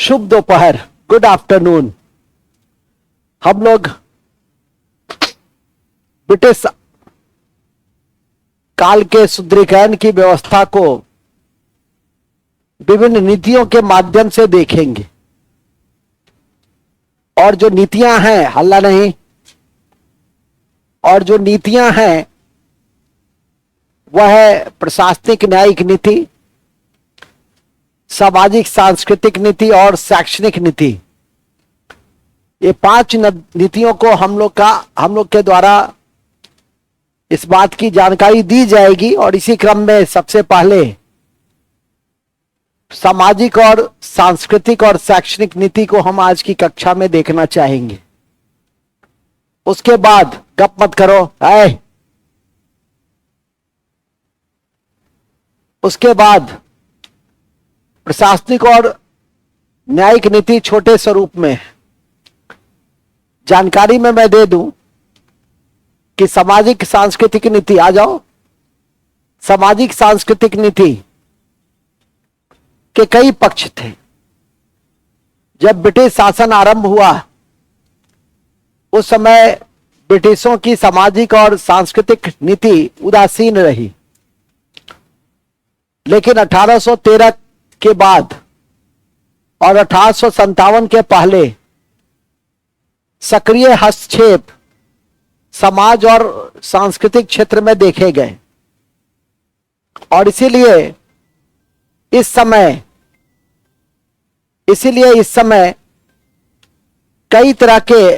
शुभ दोपहर, good afternoon. हम लोग ब्रिटिश काल के सुदृढ़ीकरण की व्यवस्था को विभिन्न नीतियों के माध्यम से देखेंगे। और जो नीतियां हैं, हल्ला नहीं, और जो नीतियां हैं वह है प्रशासनिक न्यायिक नीति, सामाजिक सांस्कृतिक नीति और शैक्षणिक नीति। ये 5 नीतियों को हम लोग के द्वारा इस बात की जानकारी दी जाएगी। और इसी क्रम में सबसे पहले सामाजिक और सांस्कृतिक और शैक्षणिक नीति को हम आज की कक्षा में देखना चाहेंगे। उसके बाद गप मत करो, उसके बाद प्रशासनिक और न्यायिक नीति छोटे स्वरूप में जानकारी में मैं दे दूं कि सामाजिक सांस्कृतिक नीति, आ जाओ, सामाजिक सांस्कृतिक नीति के कई पक्ष थे। जब ब्रिटिश शासन आरंभ हुआ उस समय ब्रिटिशों की सामाजिक और सांस्कृतिक नीति उदासीन रही, लेकिन 1813 के बाद और 1857 के पहले सक्रिय हस्तक्षेप समाज और सांस्कृतिक क्षेत्र में देखे गए। और इसीलिए इस समय कई तरह के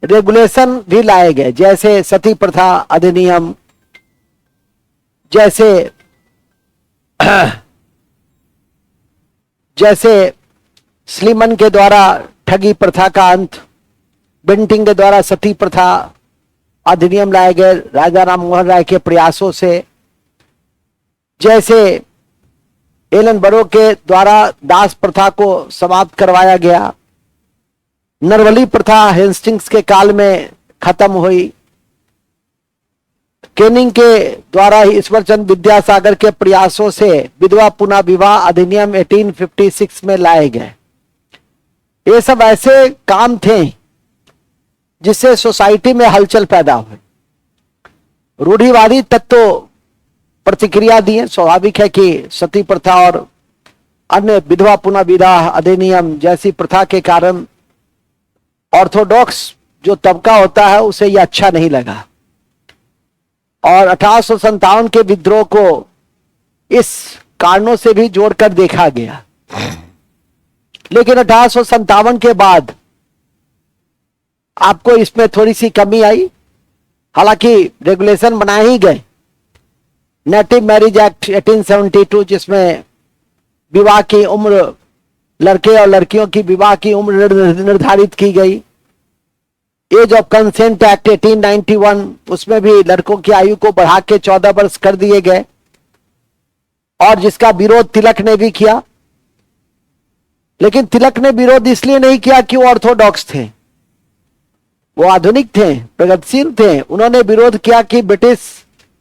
रेगुलेशन भी लाए गए, जैसे सती प्रथा अधिनियम, जैसे स्लीमन के द्वारा ठगी प्रथा का अंत, बेंटिंग के द्वारा सती प्रथा अधिनियम लाए गए राजा राम मोहन राय के प्रयासों से, जैसे एलन बरो के द्वारा दास प्रथा को समाप्त करवाया गया, नरवली प्रथा हेस्टिंग्स के काल में खत्म हुई, केनिंग के द्वारा ईश्वरचंद विद्यासागर के प्रयासों से विधवा पुनः विवाह अधिनियम 1856 में लाए गए। ये सब ऐसे काम थे जिससे सोसाइटी में हलचल पैदा हुई। रूढ़िवादी तत्व प्रतिक्रिया दिए। स्वाभाविक है कि सती प्रथा और अन्य विधवा पुनः विवाह अधिनियम जैसी प्रथा के कारण ऑर्थोडॉक्स जो तबका होता है उसे यह अच्छा नहीं लगा और 1857 के विद्रोह को इस कारणों से भी जोड़कर देखा गया। लेकिन 1857 के बाद आपको इसमें थोड़ी सी कमी आई। हालांकि रेगुलेशन बनाए ही गए। नेटिव मैरिज एक्ट 1872 जिसमें विवाह की उम्र, लड़के और लड़कियों की विवाह की उम्र निर्धारित की गई। एज ऑफ कंसेंट एक्ट 1891 उसमें भी लड़कों की आयु को बढ़ा के 14 वर्ष कर दिए गए और जिसका विरोध तिलक ने भी किया। लेकिन तिलक ने विरोध इसलिए नहीं किया कि वो ऑर्थोडॉक्स थे, वो आधुनिक थे, प्रगतिशील थे। उन्होंने विरोध किया कि ब्रिटिश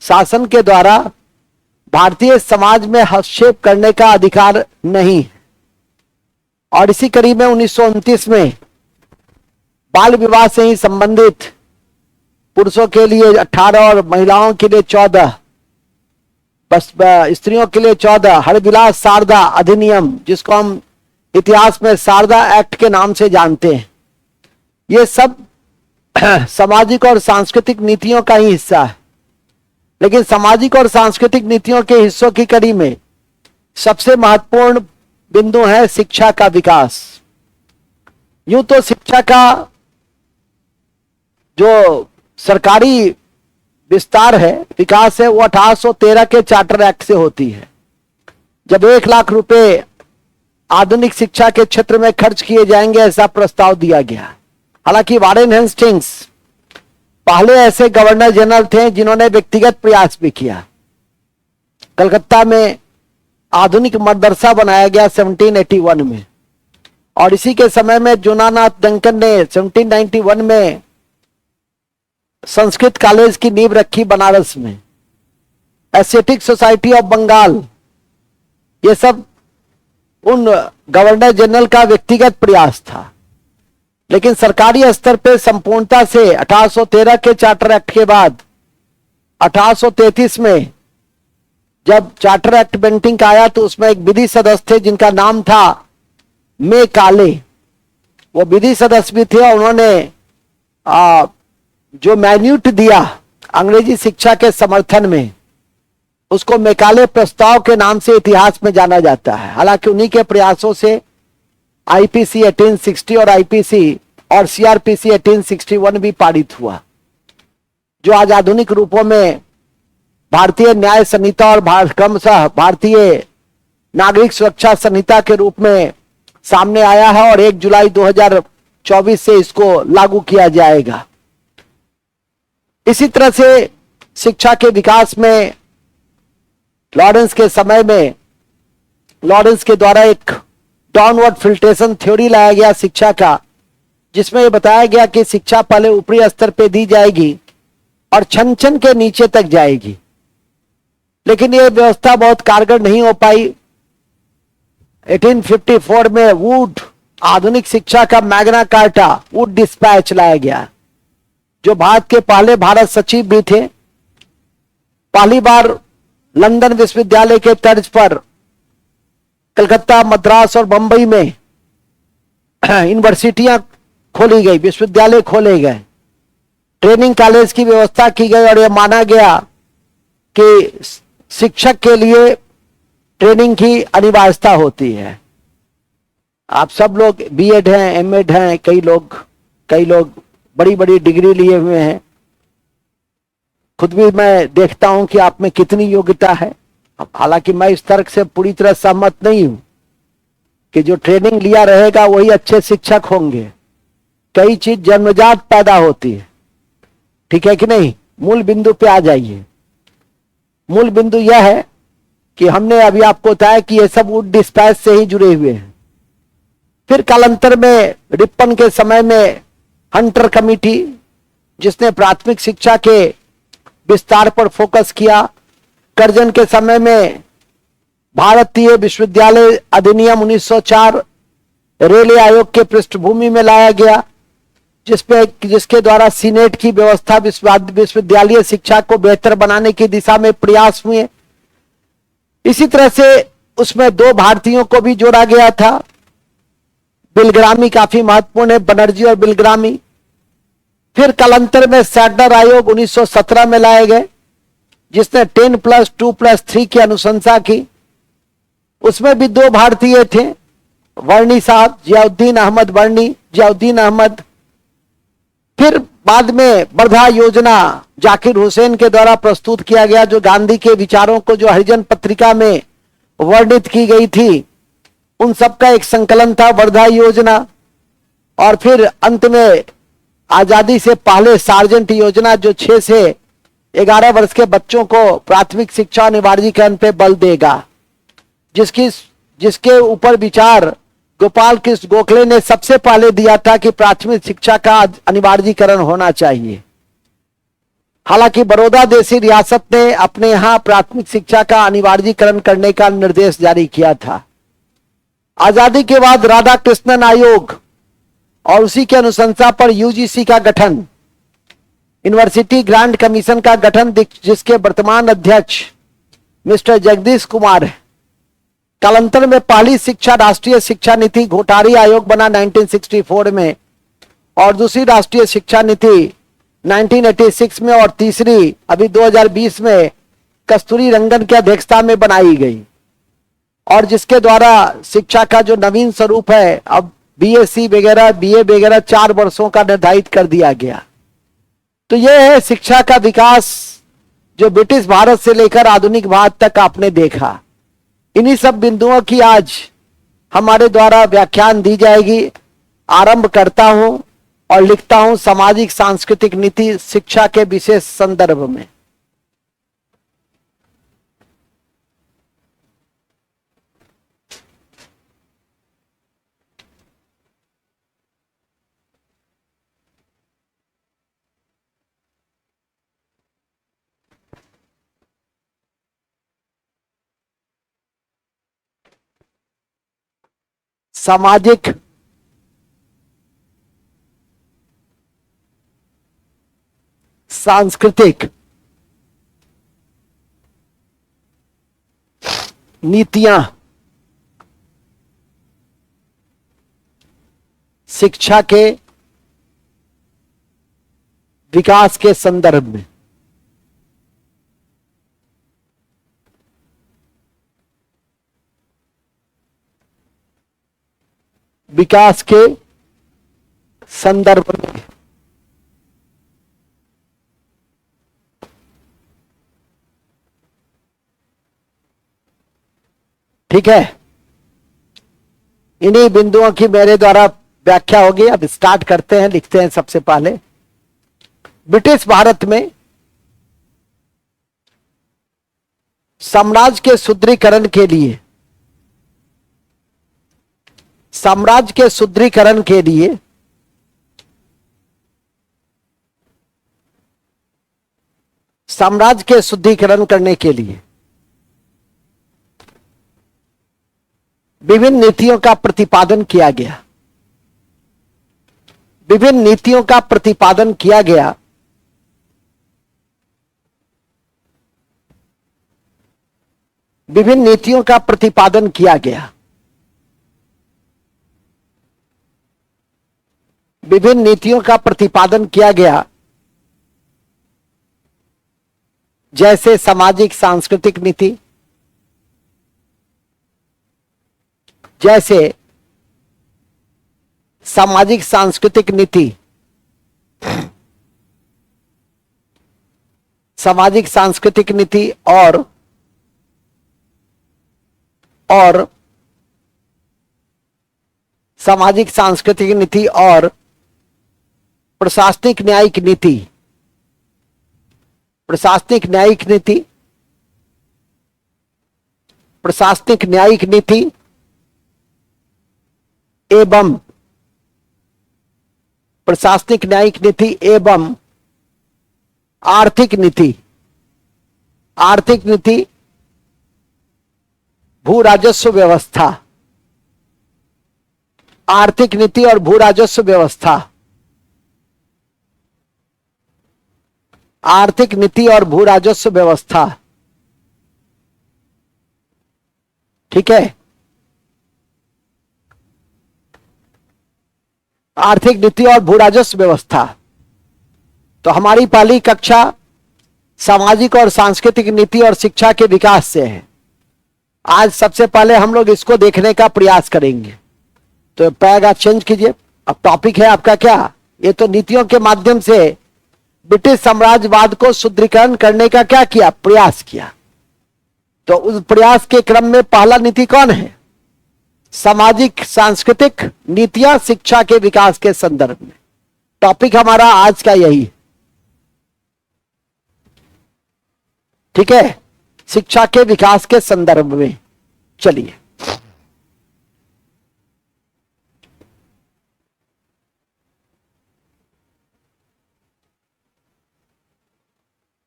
शासन के द्वारा भारतीय समाज में हस्तक्षेप करने का अधिकार नहीं। और इसी कड़ी में 1929 में बाल विवाह से ही संबंधित पुरुषों के लिए 18 और महिलाओं के लिए 14, बस स्त्रियों के लिए 14 हरविलास शारदा अधिनियम, जिसको हम इतिहास में शारदा एक्ट के नाम से जानते हैं, ये सब सामाजिक और सांस्कृतिक नीतियों का ही हिस्सा है। लेकिन सामाजिक और सांस्कृतिक नीतियों के हिस्सों की कड़ी में सबसे महत्वपूर्ण बिंदु है शिक्षा का विकास। यूं तो शिक्षा का जो सरकारी विस्तार है, विकास है, वो 1813 के चार्टर एक्ट से होती है, जब 1 लाख रुपए आधुनिक शिक्षा के क्षेत्र में खर्च किए जाएंगे, ऐसा प्रस्ताव दिया गया। हालांकि वारेन हेस्टिंग्स पहले ऐसे गवर्नर जनरल थे जिन्होंने व्यक्तिगत प्रयास भी किया। कलकत्ता में आधुनिक मदरसा बनाया गया 1781 में, और इसी के समय में जोनानाथ डंकन ने 1791 में संस्कृत कॉलेज की नींव रखी बनारस में। एस्थेटिक सोसाइटी ऑफ बंगाल, ये सब उन गवर्नर जनरल का व्यक्तिगत प्रयास था, लेकिन सरकारी स्तर पे संपूर्णता से 1813 के चार्टर एक्ट के बाद 1833 में जब चार्टर एक्ट बेंटिंग का आया तो उसमें एक विधि सदस्य थे जिनका नाम था मे काले। वो विधि सदस्य भी थे और उन्होंने जो मैन्यूट दिया अंग्रेजी शिक्षा के समर्थन में, उसको मेकाले प्रस्ताव के नाम से इतिहास में जाना जाता है। हालांकि उन्हीं के प्रयासों से आईपीसी 1860 और आईपीसी और सीआरपीसी 1861 भी पारित हुआ, जो आज आधुनिक रूपों में भारतीय न्याय संहिता और क्रमशः भारतीय नागरिक सुरक्षा संहिता के रूप में सामने आया है और 1 जुलाई 2024 से इसको लागू किया जाएगा। इसी तरह से शिक्षा के विकास में लॉरेंस के समय में लॉरेंस के द्वारा एक डाउनवर्ड फिल्ट्रेशन थ्योरी लाया गया शिक्षा का, जिसमें यह बताया गया कि शिक्षा पहले ऊपरी स्तर पे दी जाएगी और छन छन के नीचे तक जाएगी। लेकिन यह व्यवस्था बहुत कारगर नहीं हो पाई। 1854 में वुड आधुनिक शिक्षा का मैग्ना कार्टा वुड डिस्पैच लाया गया, जो भारत के पहले भारत सचिव भी थे। पहली बार लंदन विश्वविद्यालय के तर्ज पर कलकत्ता, मद्रास और बंबई में यूनिवर्सिटियां खोली गई, विश्वविद्यालय खोले गए, ट्रेनिंग कॉलेज की व्यवस्था की गई और यह माना गया कि शिक्षक के लिए ट्रेनिंग की अनिवार्यता होती है। आप सब लोग बीएड हैं, एमएड हैं, कई लोग बड़ी बड़ी डिग्री लिए हुए हैं। खुद भी मैं देखता हूं कि आप में कितनी योग्यता है। हालांकि मैं इस तर्क से पूरी तरह सहमत नहीं हूं कि जो ट्रेनिंग लिया रहेगा वही अच्छे शिक्षक होंगे। कई चीज जन्मजात पैदा होती है, ठीक है कि नहीं। मूल बिंदु पे आ जाइए। मूल बिंदु यह है कि हमने अभी आपको बताया कि ये सब वुड डिस्पैच से ही जुड़े हुए हैं। फिर कालांतर में रिपन के समय में हंटर कमेटी, जिसने प्राथमिक शिक्षा के विस्तार पर फोकस किया। कर्जन के समय में भारतीय विश्वविद्यालय अधिनियम 1904 रेलवे आयोग के पृष्ठभूमि में लाया गया, जिसके द्वारा सीनेट की व्यवस्था विश्वविद्यालय शिक्षा को बेहतर बनाने की दिशा में प्रयास हुए। इसी तरह से उसमें 2 भारतीयों को भी जोड़ा गया था। बिलग्रामी काफी महत्वपूर्ण है, बनर्जी और बिलग्रामी। फिर कालांतर में सैडलर आयोग 1917 में लाए गए, जिसने 10+2+3 की अनुशंसा की। उसमें भी 2 भारतीय थे, वर्णी साहब, जियाउद्दीन अहमद वर्णी, जियाउद्दीन अहमद। फिर बाद में वर्धा योजना जाकिर हुसैन के द्वारा प्रस्तुत किया गया, जो गांधी के विचारों को जो हरिजन पत्रिका में वर्णित की गई थी, उन सबका एक संकलन था वर्धा योजना। और फिर अंत में आजादी से पहले सार्जेंट योजना, जो 6 से 11 वर्ष के बच्चों को प्राथमिक शिक्षा अनिवार्यीकरण पे बल देगा, जिसके ऊपर विचार गोपाल कृष्ण गोखले ने सबसे पहले दिया था कि प्राथमिक शिक्षा का अनिवार्यीकरण होना चाहिए। हालांकि बड़ौदा जैसी रियासत ने अपने यहां प्राथमिक शिक्षा का अनिवार्यीकरण करने का निर्देश जारी किया था। आजादी के बाद राधा कृष्णन आयोग और उसी के अनुशंसा पर यूजीसी का गठन, यूनिवर्सिटी ग्रांट कमीशन का गठन, जिसके वर्तमान अध्यक्ष मिस्टर जगदीश कुमार है। कालांतर में पहली शिक्षा राष्ट्रीय शिक्षा नीति घोटारी आयोग बना 1964 में, और दूसरी राष्ट्रीय शिक्षा नीति 1986 में, और तीसरी अभी 2020 में कस्तूरी रंगन की अध्यक्षता में बनाई गई, और जिसके द्वारा शिक्षा का जो नवीन स्वरूप है, अब बीएससी वगैरह, बीए वगैरह 4 वर्षों का निर्धारित कर दिया गया। तो यह है शिक्षा का विकास, जो ब्रिटिश भारत से लेकर आधुनिक भारत तक आपने देखा। इन्हीं सब बिंदुओं की आज हमारे द्वारा व्याख्यान दी जाएगी। आरंभ करता हूं और लिखता हूं सामाजिक सांस्कृतिक नीति शिक्षा के विशेष संदर्भ में। सामाजिक सांस्कृतिक नीतियां शिक्षा के विकास के संदर्भ में विकास के संदर्भ में ठीक है। इन्हीं बिंदुओं की मेरे द्वारा व्याख्या होगी। अब स्टार्ट करते हैं, लिखते हैं सबसे पहले। ब्रिटिश भारत में साम्राज्य के सुदृढ़ीकरण के लिए साम्राज्य के सुदृढ़ीकरण के लिए साम्राज्य के शुद्धिकरण करने के लिए विभिन्न नीतियों का प्रतिपादन किया गया। विभिन्न नीतियों का प्रतिपादन किया गया। विभिन्न नीतियों का प्रतिपादन किया गया। विभिन्न नीतियों का प्रतिपादन किया गया, जैसे सामाजिक सांस्कृतिक नीति, जैसे सामाजिक सांस्कृतिक नीति, सामाजिक सांस्कृतिक नीति और सामाजिक सांस्कृतिक नीति और प्रशासनिक न्यायिक नीति, प्रशासनिक न्यायिक नीति, प्रशासनिक न्यायिक नीति एवं प्रशासनिक न्यायिक नीति एवं आर्थिक नीति, आर्थिक नीति, भू राजस्व व्यवस्था, आर्थिक नीति और भू राजस्व व्यवस्था, आर्थिक नीति और भू राजस्व व्यवस्था। ठीक है। आर्थिक नीति और भू राजस्व व्यवस्था। तो हमारी पहली कक्षा सामाजिक और सांस्कृतिक नीति और शिक्षा के विकास से है। आज सबसे पहले हम लोग इसको देखने का प्रयास करेंगे। तो पैग आप चेंज कीजिए। अब टॉपिक है आपका क्या? ये तो नीतियों के माध्यम से ब्रिटिश साम्राज्यवाद को सुदृढ़ीकरण करने का क्या किया? प्रयास किया। तो उस प्रयास के क्रम में पहला नीति कौन है? सामाजिक सांस्कृतिक नीतियां शिक्षा के विकास के संदर्भ में। टॉपिक हमारा आज का यही है। ठीक है, शिक्षा के विकास के संदर्भ में। चलिए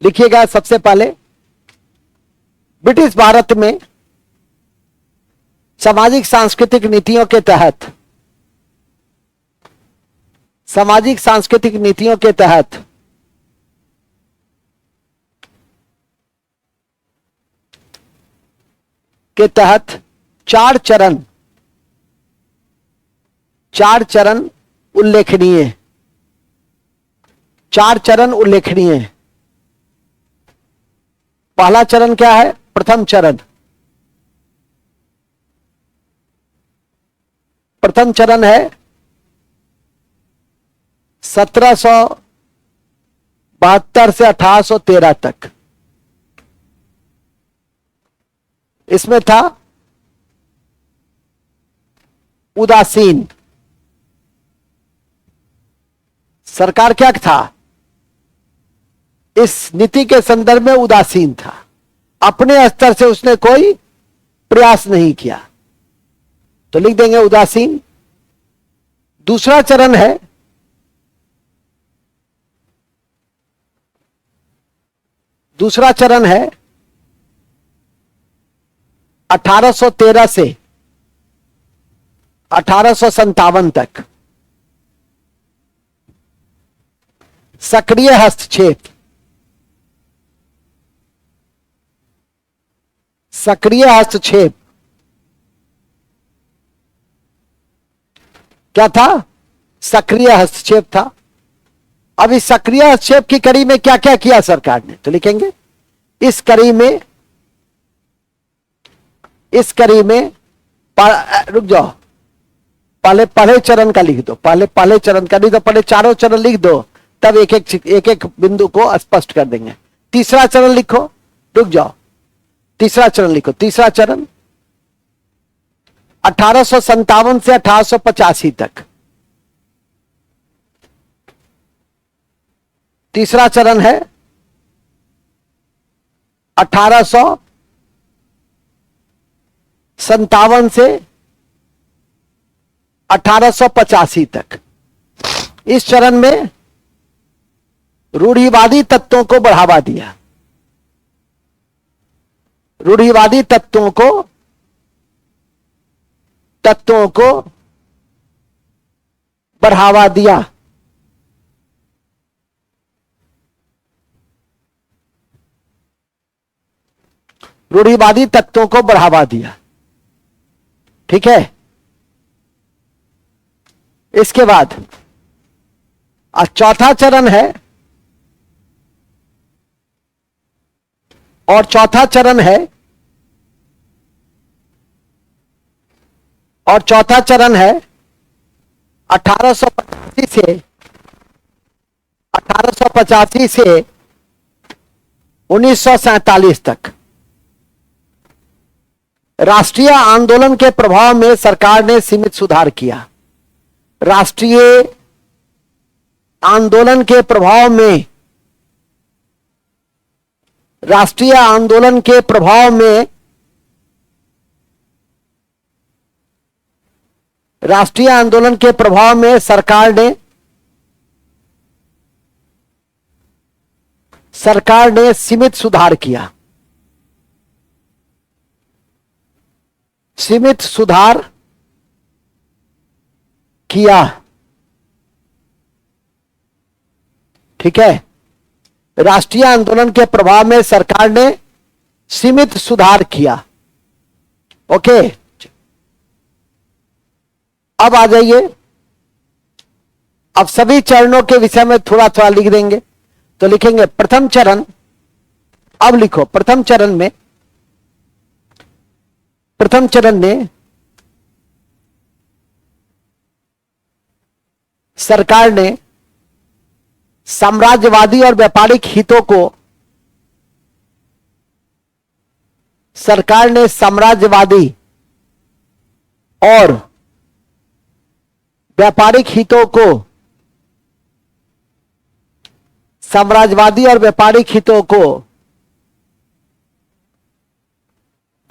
लिखिएगा। सबसे पहले ब्रिटिश भारत में सामाजिक सांस्कृतिक नीतियों के तहत, सामाजिक सांस्कृतिक नीतियों के तहत चार चरण उल्लेखनीय, चार चरण उल्लेखनीय है। पहला चरण क्या है? प्रथम चरण। प्रथम चरण है 1772 से 1813 तक। इसमें था उदासीन। सरकार क्या था? इस नीति के संदर्भ में उदासीन था। अपने स्तर से उसने कोई प्रयास नहीं किया। तो लिख देंगे उदासीन। दूसरा चरण है दूसरा चरण है 1813 से 1857 तक सक्रिय हस्तक्षेप, सक्रिय हस्तक्षेप क्या था? सक्रिय हस्तक्षेप था। अब इस सक्रिय हस्तक्षेप की कड़ी में क्या क्या किया सरकार ने, तो लिखेंगे इस कड़ी में, इस कड़ी में रुक जाओ, पहले पहले चरण का लिख दो, पहले चरण का नहीं तो पहले चारों चरण लिख दो, तब एक एक बिंदु को स्पष्ट कर देंगे। तीसरा चरण लिखो, रुक जाओ, तीसरा चरण लिखो। तीसरा चरण 1857 से 1885 तक, तीसरा चरण है 1857 से 1885 तक। इस चरण में रूढ़िवादी तत्वों को बढ़ावा दिया, रूढ़िवादी तत्वों को बढ़ावा दिया। रूढ़िवादी तत्वों को बढ़ावा दिया, ठीक है। इसके बाद चौथा चरण है, और चौथा चरण है, और चौथा चरण है 1885 से 1947 तक। राष्ट्रीय आंदोलन के प्रभाव में सरकार ने सीमित सुधार किया। राष्ट्रीय आंदोलन के प्रभाव में, राष्ट्रीय आंदोलन के प्रभाव में, राष्ट्रीय आंदोलन के प्रभाव में सरकार ने सीमित सुधार किया, सीमित सुधार किया, ठीक है। राष्ट्रीय आंदोलन के प्रभाव में सरकार ने सीमित सुधार किया, ओके। अब आ जाइए, अब सभी चरणों के विषय में थोड़ा थोड़ा लिख देंगे। तो लिखेंगे प्रथम चरण, अब लिखो प्रथम चरण में, प्रथम चरण में सरकार ने साम्राज्यवादी और व्यापारिक हितों को, सरकार ने साम्राज्यवादी और व्यापारिक हितों को, साम्राज्यवादी और व्यापारिक हितों को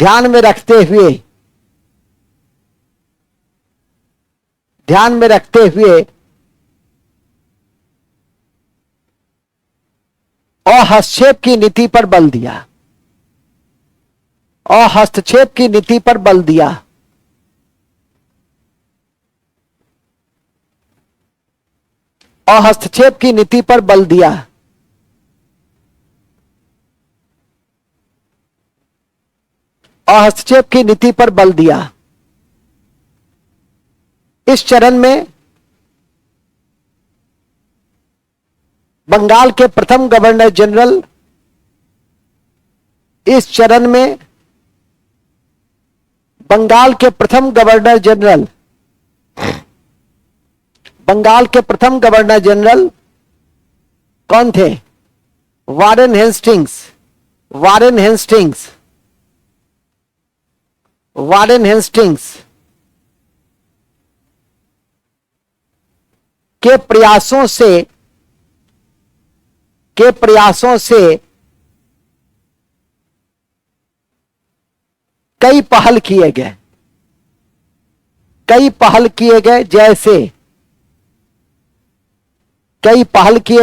ध्यान में रखते हुए हस्तक्षेप की नीति पर बल दिया, और हस्तक्षेप की नीति पर बल दिया। और हस्तक्षेप की नीति पर बल दिया। और हस्तक्षेप की नीति पर बल दिया। इस चरण में बंगाल के प्रथम गवर्नर जनरल, इस चरण में बंगाल के प्रथम गवर्नर जनरल, बंगाल के प्रथम गवर्नर जनरल कौन थे? Warren Hastings. Warren Hastings, Warren Hastings के प्रयासों से कई पहल किए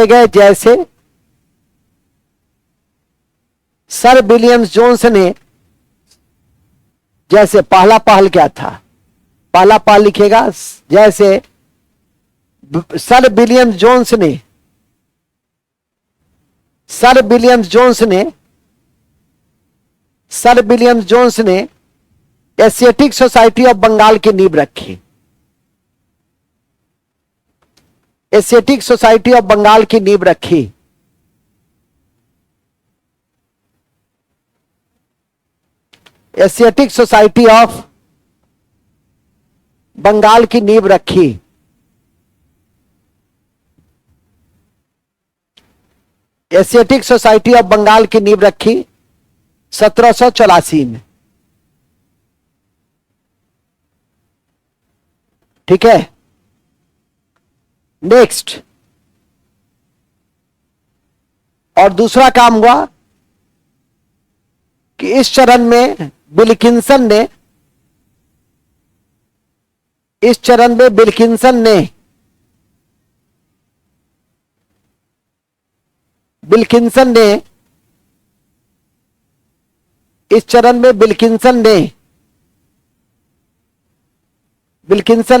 गए, जैसे सर विलियम्स जोन्स ने, जैसे पहला पहल क्या था? पहला पा लिखेगा। जैसे सर विलियम जोन्स ने एशियाटिक सोसाइटी ऑफ बंगाल की नींव रखी। एशियाटिक सोसाइटी ऑफ बंगाल की नींव रखी। एशियाटिक सोसाइटी ऑफ बंगाल की नींव रखी। एशियाटिक सोसाइटी ऑफ बंगाल की नींव रखी 1784 में। ठीक है, नेक्स्ट। और दूसरा काम हुआ कि इस चरण में विल्किंसन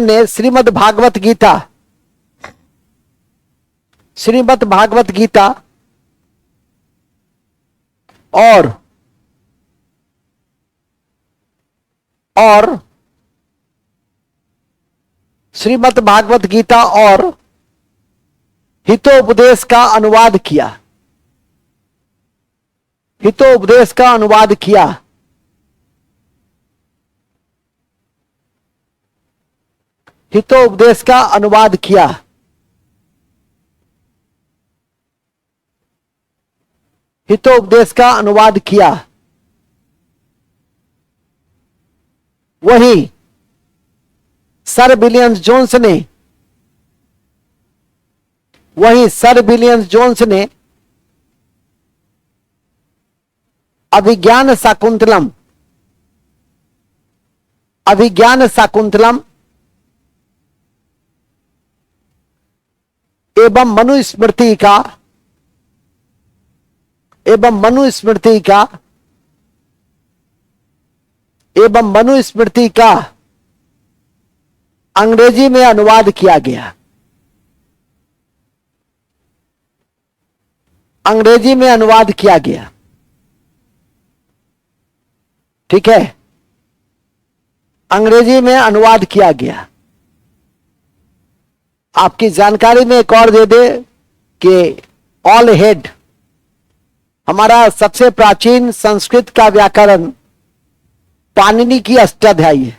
ने श्रीमद् भागवत गीता और श्रीमद् भागवत गीता और हितोपदेश का अनुवाद किया। हितोपदेश का अनुवाद किया। हितोपदेश का अनुवाद किया। हितोपदेश का अनुवाद किया। वही सर विलियम जोन्स ने अभिज्ञान शाकुंतलम एवं मनुस्मृति का अंग्रेजी में अनुवाद किया गया। अंग्रेजी में अनुवाद किया गया। ठीक है, अंग्रेजी में अनुवाद किया गया। आपकी जानकारी में एक और दे दे कि ऑल हेड हमारा सबसे प्राचीन संस्कृत का व्याकरण पाणिनि की अष्टाध्यायी है,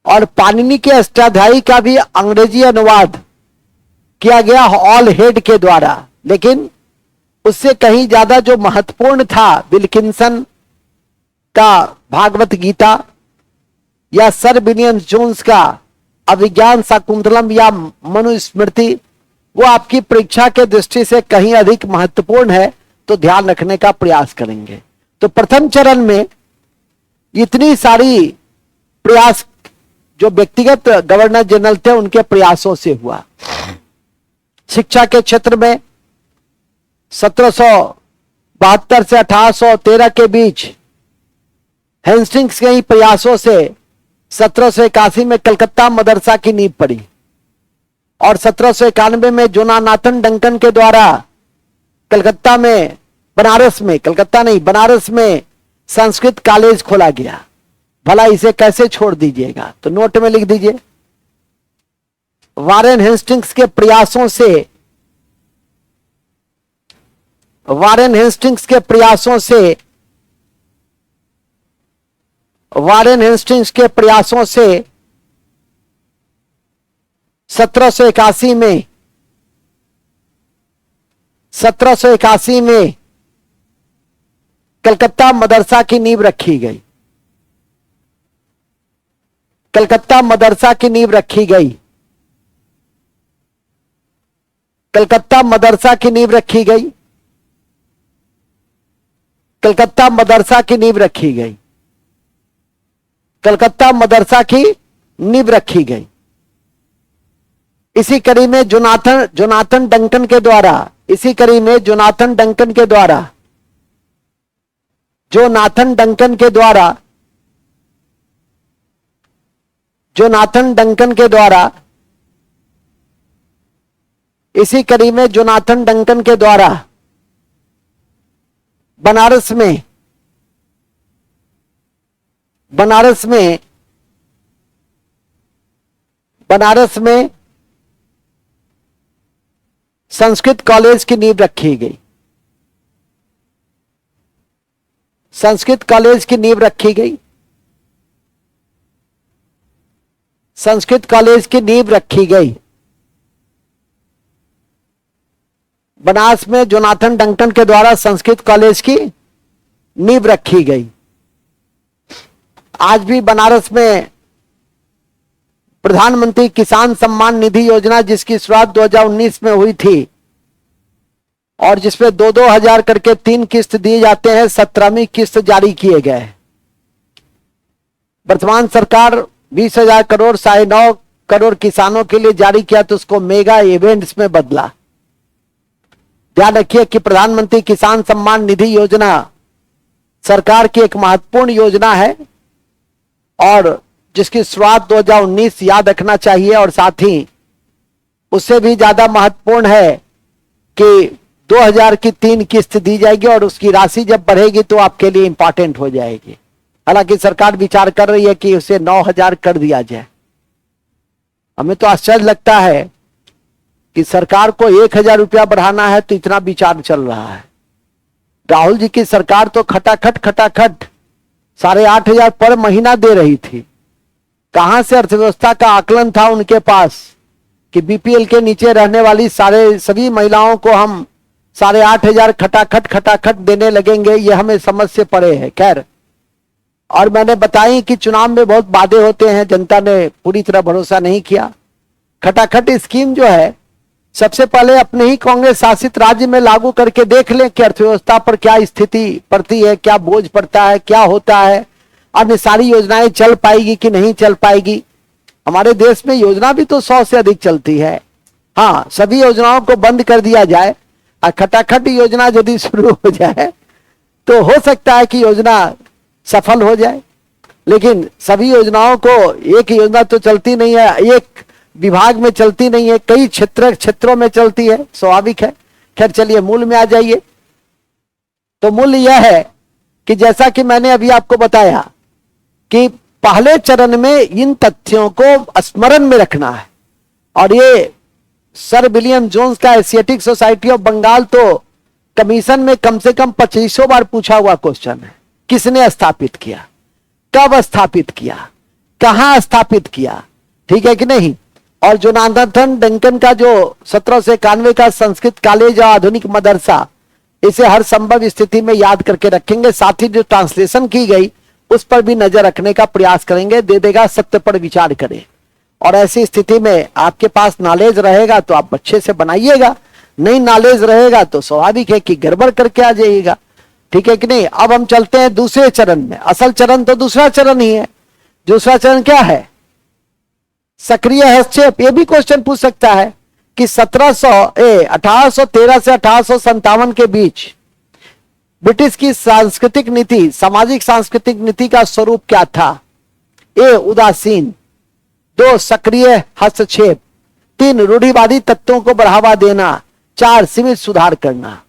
और पाणिनि के अष्टाध्यायी का भी अंग्रेजी अनुवाद किया गया ऑल हेड के द्वारा। लेकिन उससे कहीं ज्यादा जो महत्वपूर्ण था विल्किंसन का भागवत गीता या सर विलियम जोन्स का अभिज्ञान शाकुंतलम या मनुस्मृति, वो आपकी परीक्षा के दृष्टि से कहीं अधिक महत्वपूर्ण है, तो ध्यान रखने का प्रयास करेंगे। तो प्रथम चरण में इतनी सारी प्रयास जो व्यक्तिगत गवर्नर जनरल थे उनके प्रयासों से हुआ। शिक्षा के क्षेत्र में 1772 से 1813 के बीच हेस्टिंग्स के प्रयासों से 1781 में कलकत्ता मदरसा की नींव पड़ी, और 1791 में जोनाथन डंकन के द्वारा बनारस में संस्कृत कॉलेज खोला गया। भला इसे कैसे छोड़ दीजिएगा, तो नोट में लिख दीजिए। वारेन हेस्टिंग्स के प्रयासों से 1781 में कलकत्ता मदरसा की नींव रखी गई। कलकत्ता मदरसा की नींव रखी गई। कलकत्ता मदरसा की नींव रखी गई। कलकत्ता मदरसा की नींव रखी गई। कलकत्ता मदरसा की नींव रखी गई। इसी कड़ी में जोनाथन डंकन के द्वारा जोनाथन डंकन के द्वारा, इसी कड़ी में जोनाथन डंकन के द्वारा बनारस में संस्कृत कॉलेज की नींव रखी गई। संस्कृत कॉलेज की नींव रखी गई। संस्कृत कॉलेज की नींव रखी गई बनारस में जोनाथन डंकन के द्वारा संस्कृत कॉलेज की नींव रखी गई। आज भी बनारस में प्रधानमंत्री किसान सम्मान निधि योजना, जिसकी शुरुआत 2019 में हुई थी और जिसमें 2-2 हजार करके 3 किस्त दिए जाते हैं, 17वीं किस्त जारी किए गए। वर्तमान सरकार 20,000 करोड़ 9.5 करोड़ किसानों के लिए जारी किया, तो उसको मेगा इवेंट्स में बदला। ध्यान रखिए कि प्रधानमंत्री किसान सम्मान निधि योजना सरकार की एक महत्वपूर्ण योजना है और जिसकी शुरुआत 2019 याद रखना चाहिए, और साथ ही उससे भी ज्यादा महत्वपूर्ण है कि 2000 की 3 किस्त दी जाएगी और उसकी राशि जब बढ़ेगी तो आपके लिए इंपॉर्टेंट हो जाएगी। हालांकि सरकार विचार कर रही है कि उसे 9,000 कर दिया जाए। हमें तो आश्चर्य लगता है कि सरकार को 1,000 रुपया बढ़ाना है तो इतना विचार चल रहा है। राहुल जी की सरकार तो खटाखट 8,500 पर महीना दे रही थी। कहां से अर्थव्यवस्था का आकलन था उनके पास कि बीपीएल के नीचे रहने वाली सभी महिलाओं को हम 8,500 खटाखट देने लगेंगे, ये हमें समझ से परे है। खैर, और मैंने बताई कि चुनाव में बहुत वादे होते हैं, जनता ने पूरी तरह भरोसा नहीं किया। खटाखट स्कीम जो है, सबसे पहले अपने ही कांग्रेस शासित राज्य में लागू करके देख लें कि अर्थव्यवस्था पर क्या स्थिति पड़ती है, क्या बोझ पड़ता है, क्या होता है, अन्य सारी योजनाएं चल पाएगी कि नहीं चल पाएगी। हमारे देश में योजना भी तो 100 से अधिक चलती है। हाँ, सभी योजनाओं को बंद कर दिया जाए और खटाखट योजना यदि शुरू हो जाए तो हो सकता है कि योजना सफल हो जाए, लेकिन सभी योजनाओं को एक योजना तो चलती नहीं है, एक विभाग में चलती नहीं है, कई क्षेत्रों में चलती है, स्वाभाविक है। खैर, चलिए मूल में आ जाइए। तो मूल यह है कि जैसा कि मैंने अभी आपको बताया कि पहले चरण में इन तथ्यों को स्मरण में रखना है, और ये सर विलियम जोन्स का एशियाटिक सोसाइटी ऑफ बंगाल तो कमीशन में कम से कम 2500 बार पूछा हुआ क्वेश्चन है। किसने स्थापित किया, कब स्थापित किया, कहां स्थापित किया, ठीक है कि नहीं। और जोनाथन डंकन का जो 1791 का संस्कृत कॉलेज और आधुनिक मदरसा, इसे हर संभव स्थिति में याद करके रखेंगे। साथ ही जो ट्रांसलेशन की गई उस पर भी नजर रखने का प्रयास करेंगे। दे देगा सत्य पर विचार करें, और ऐसी स्थिति में आपके पास नॉलेज रहेगा तो आप अच्छे से बनाइएगा, नहीं नॉलेज रहेगा तो स्वाभाविक है कि गड़बड़ करके आ जाइएगा, ठीक है कि नहीं। अब हम चलते हैं दूसरे चरण में। असल चरण तो दूसरा चरण ही है। दूसरा चरण क्या है? सक्रिय हस्तक्षेप। ये भी क्वेश्चन पूछ सकता है कि 1813 से 1857 के बीच ब्रिटिश की सांस्कृतिक नीति, सामाजिक सांस्कृतिक नीति का स्वरूप क्या था? ए, उदासीन। 2, सक्रिय हस्तक्षेप। 3, रूढ़िवादी तत्वों को बढ़ावा देना। 4, सीमित सुधार करना।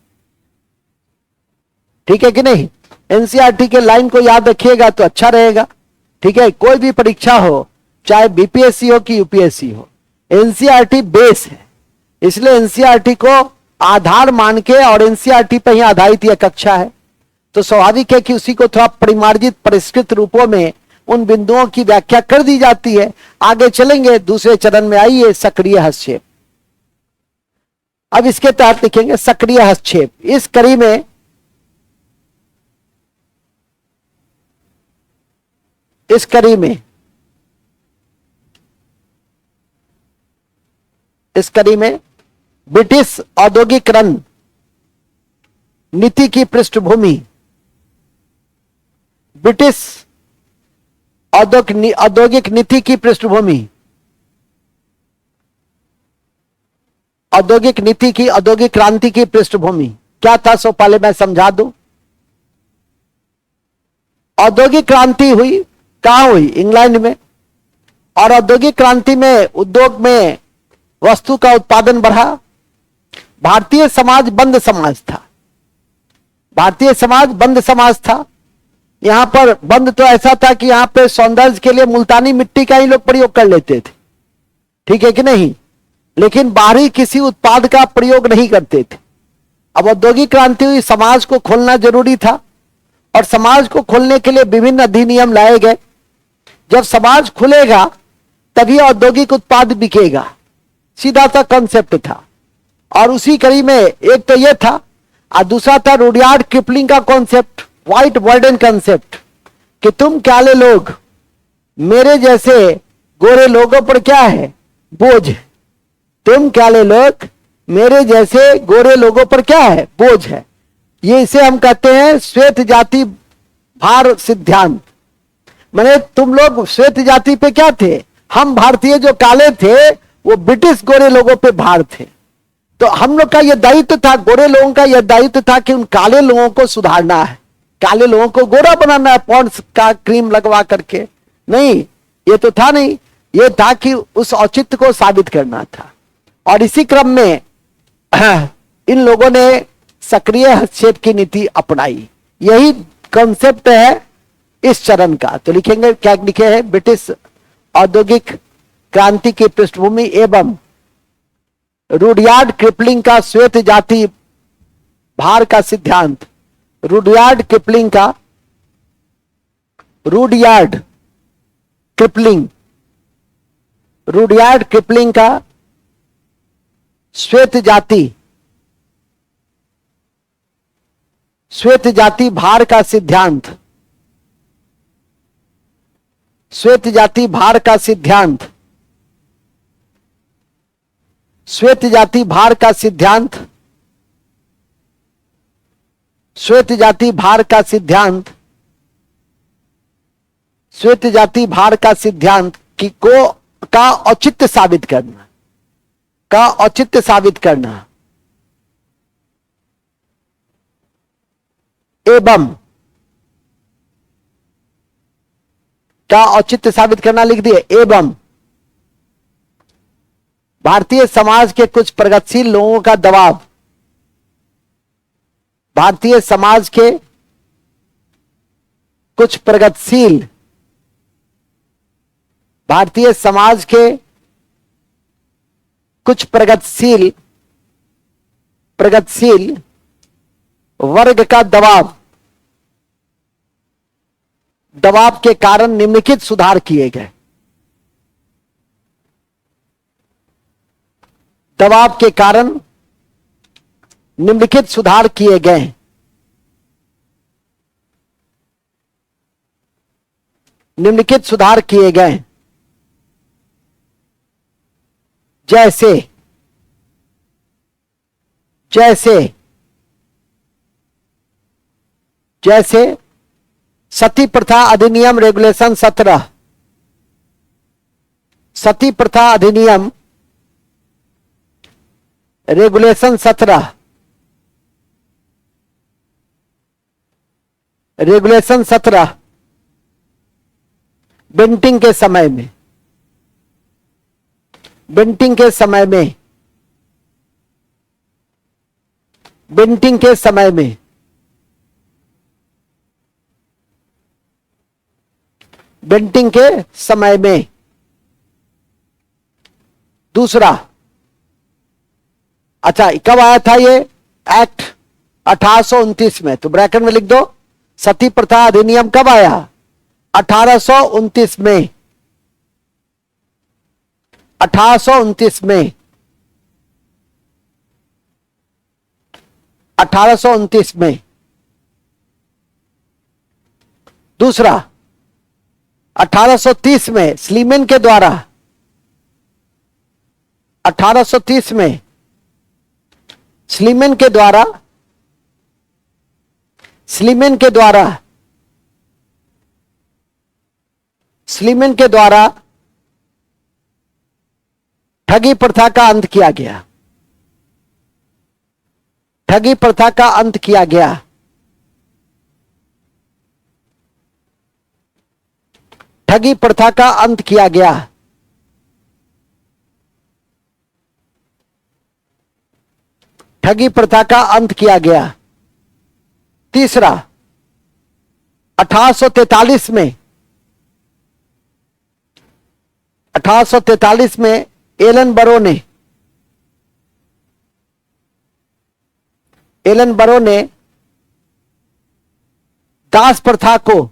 ठीक है कि नहीं। एनसीईआरटी के लाइन को याद रखिएगा तो अच्छा रहेगा, ठीक है। कोई भी परीक्षा हो, चाहे बीपीएससी हो कि यूपीएससी हो, एनसीईआरटी बेस है, इसलिए एनसीईआरटी को आधार मान के और एनसीईआरटी पर ही आधारित यह कक्षा है, तो स्वाभाविक है कि उसी को थोड़ा परिमार्जित परिष्कृत रूपों में उन बिंदुओं की व्याख्या कर दी जाती है। आगे चलेंगे दूसरे चरण में। आइए, सक्रिय हस्तक्षेप। अब इसके तहत लिखेंगे सक्रिय हस्तक्षेप। इस कड़ी में इस कड़ी में ब्रिटिश औद्योगिकरण नीति की पृष्ठभूमि, ब्रिटिश औद्योगिक नीति की पृष्ठभूमि, औद्योगिक क्रांति की पृष्ठभूमि क्या था, सो पहले मैं समझा दूं। औद्योगिक क्रांति हुई, कहां हुई? इंग्लैंड में। और औद्योगिक क्रांति में उद्योग में वस्तु का उत्पादन बढ़ा। भारतीय समाज बंद समाज था, भारतीय समाज बंद समाज था। यहां पर बंद तो ऐसा था कि यहां पे सौंदर्य के लिए मुल्तानी मिट्टी का ही लोग प्रयोग कर लेते थे, ठीक है कि नहीं, लेकिन बाहरी किसी उत्पाद का प्रयोग नहीं करते थे। अब औद्योगिक क्रांति हुई, समाज को खोलना जरूरी था और समाज को खोलने के लिए विभिन्न अधिनियम लाए गए। जब समाज खुलेगा तभी औद्योगिक उत्पाद बिकेगा, सीधा सा कॉन्सेप्ट था। और उसी कड़ी में एक तो यह था और दूसरा था रुडयार्ड किपलिंग का कॉन्सेप्ट, व्हाइट बर्डन कॉन्सेप्ट, कि तुम काले लोग मेरे जैसे गोरे लोगों पर क्या है, बोझ है। तुम काले लोग मेरे जैसे गोरे लोगों पर क्या है, बोझ है। ये इसे हम कहते हैं श्वेत जाति भार सिद्धांत। माने तुम लोग श्वेत जाति पे क्या थे, हम भारतीय जो काले थे वो ब्रिटिश गोरे लोगों पे भार थे। तो हम लोग का यह दायित्व था, गोरे लोगों का यह दायित्व था कि उन काले लोगों को सुधारना है, काले लोगों को गोरा बनाना है पॉन्ड्स का क्रीम लगवा करके। नहीं, ये तो था नहीं, ये था कि उस औचित्य को साबित करना था। और इसी क्रम में इन लोगों ने सक्रिय हस्तक्षेप की नीति अपनाई। यही कॉन्सेप्ट है इस चरण का। तो लिखेंगे, क्या लिखे हैं, ब्रिटिश औद्योगिक क्रांति की पृष्ठभूमि एवं रुडयार्ड किपलिंग का श्वेत जाति भार का सिद्धांत। रुडयार्ड किपलिंग का, रुडयार्ड किपलिंग, रुडयार्ड किपलिंग का श्वेत जाति भार का सिद्धांत, श्वेत जाति भार का सिद्धांत, श्वेत जाति भार का सिद्धांत, श्वेत जाति भार का सिद्धांत, श्वेत जाति भार का सिद्धांत की को का औचित्य साबित करना, का औचित्य साबित करना एवं का औचित्य साबित करना लिख दिए। एवं भारतीय समाज के कुछ प्रगतिशील लोगों का दबाव, भारतीय समाज के कुछ प्रगतिशील, भारतीय समाज के कुछ प्रगतिशील वर्ग का दबाव के कारण निम्नलिखित सुधार किए गए। दबाव के कारण निम्नलिखित सुधार किए गए। निम्नलिखित सुधार किए गए जैसे सती प्रथा अधिनियम रेगुलेशन 17, सती प्रथा अधिनियम रेगुलेशन 17, रेगुलेशन 17 बेंटिंग के समय में, बेंटिंग के समय में, बेंटिंग के समय में, बेंटिंग के समय में। दूसरा, अच्छा कब आया था ये एक्ट, 1829 में, तो ब्रैकेट में लिख दो सती प्रथा अधिनियम कब आया, 1829 में, 1829 में, 1829 में। दूसरा 1830 में स्लीमेन के द्वारा, 1830 में स्लीमेन के द्वारा, स्लीमेन के द्वारा, स्लीमेन के द्वारा ठगी प्रथा का अंत किया गया, ठगी प्रथा का अंत किया गया। ठगी प्रथा का अंत किया गया। ठगी प्रथा का अंत किया गया। तीसरा, 1843 में 1843 में एलन बरो ने दास प्रथा को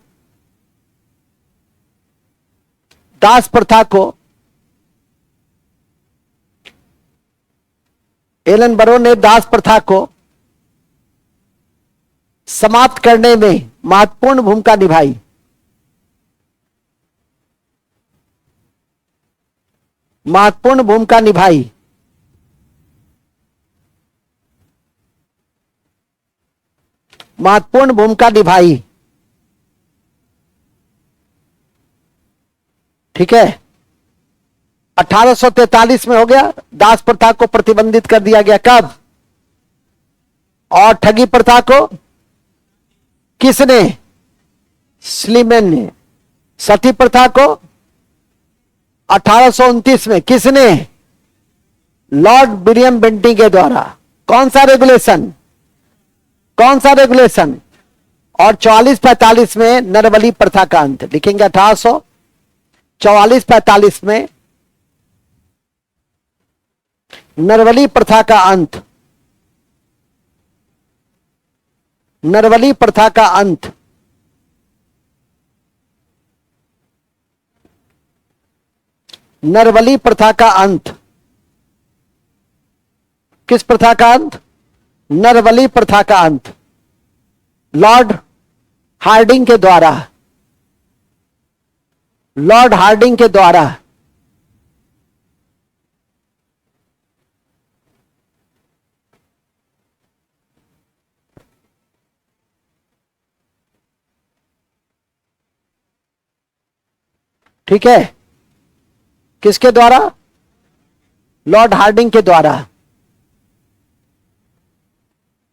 एलन बरो ने दास प्रथा को समाप्त करने में महत्वपूर्ण भूमिका निभाई। महत्वपूर्ण भूमिका निभाई। महत्वपूर्ण भूमिका निभाई। ठीक है, 1843 में हो गया। दास प्रथा को प्रतिबंधित कर दिया गया। कब? और ठगी प्रथा को किसने? स्लीमैन ने। सती प्रथा को 1829 में किसने? लॉर्ड विलियम बेंटिंग के द्वारा। कौन सा रेगुलेशन? और 44-45 में नरबली प्रथा का अंत। लिखेंगे 1844-45 में नरबली प्रथा का अंत। नरबली प्रथा का अंत। नरबली प्रथा का अंत। किस प्रथा का अंत? नरबली प्रथा का अंत। लॉर्ड हार्डिंग के द्वारा। लॉर्ड हार्डिंग के द्वारा। ठीक है, किसके द्वारा? लॉर्ड हार्डिंग के द्वारा।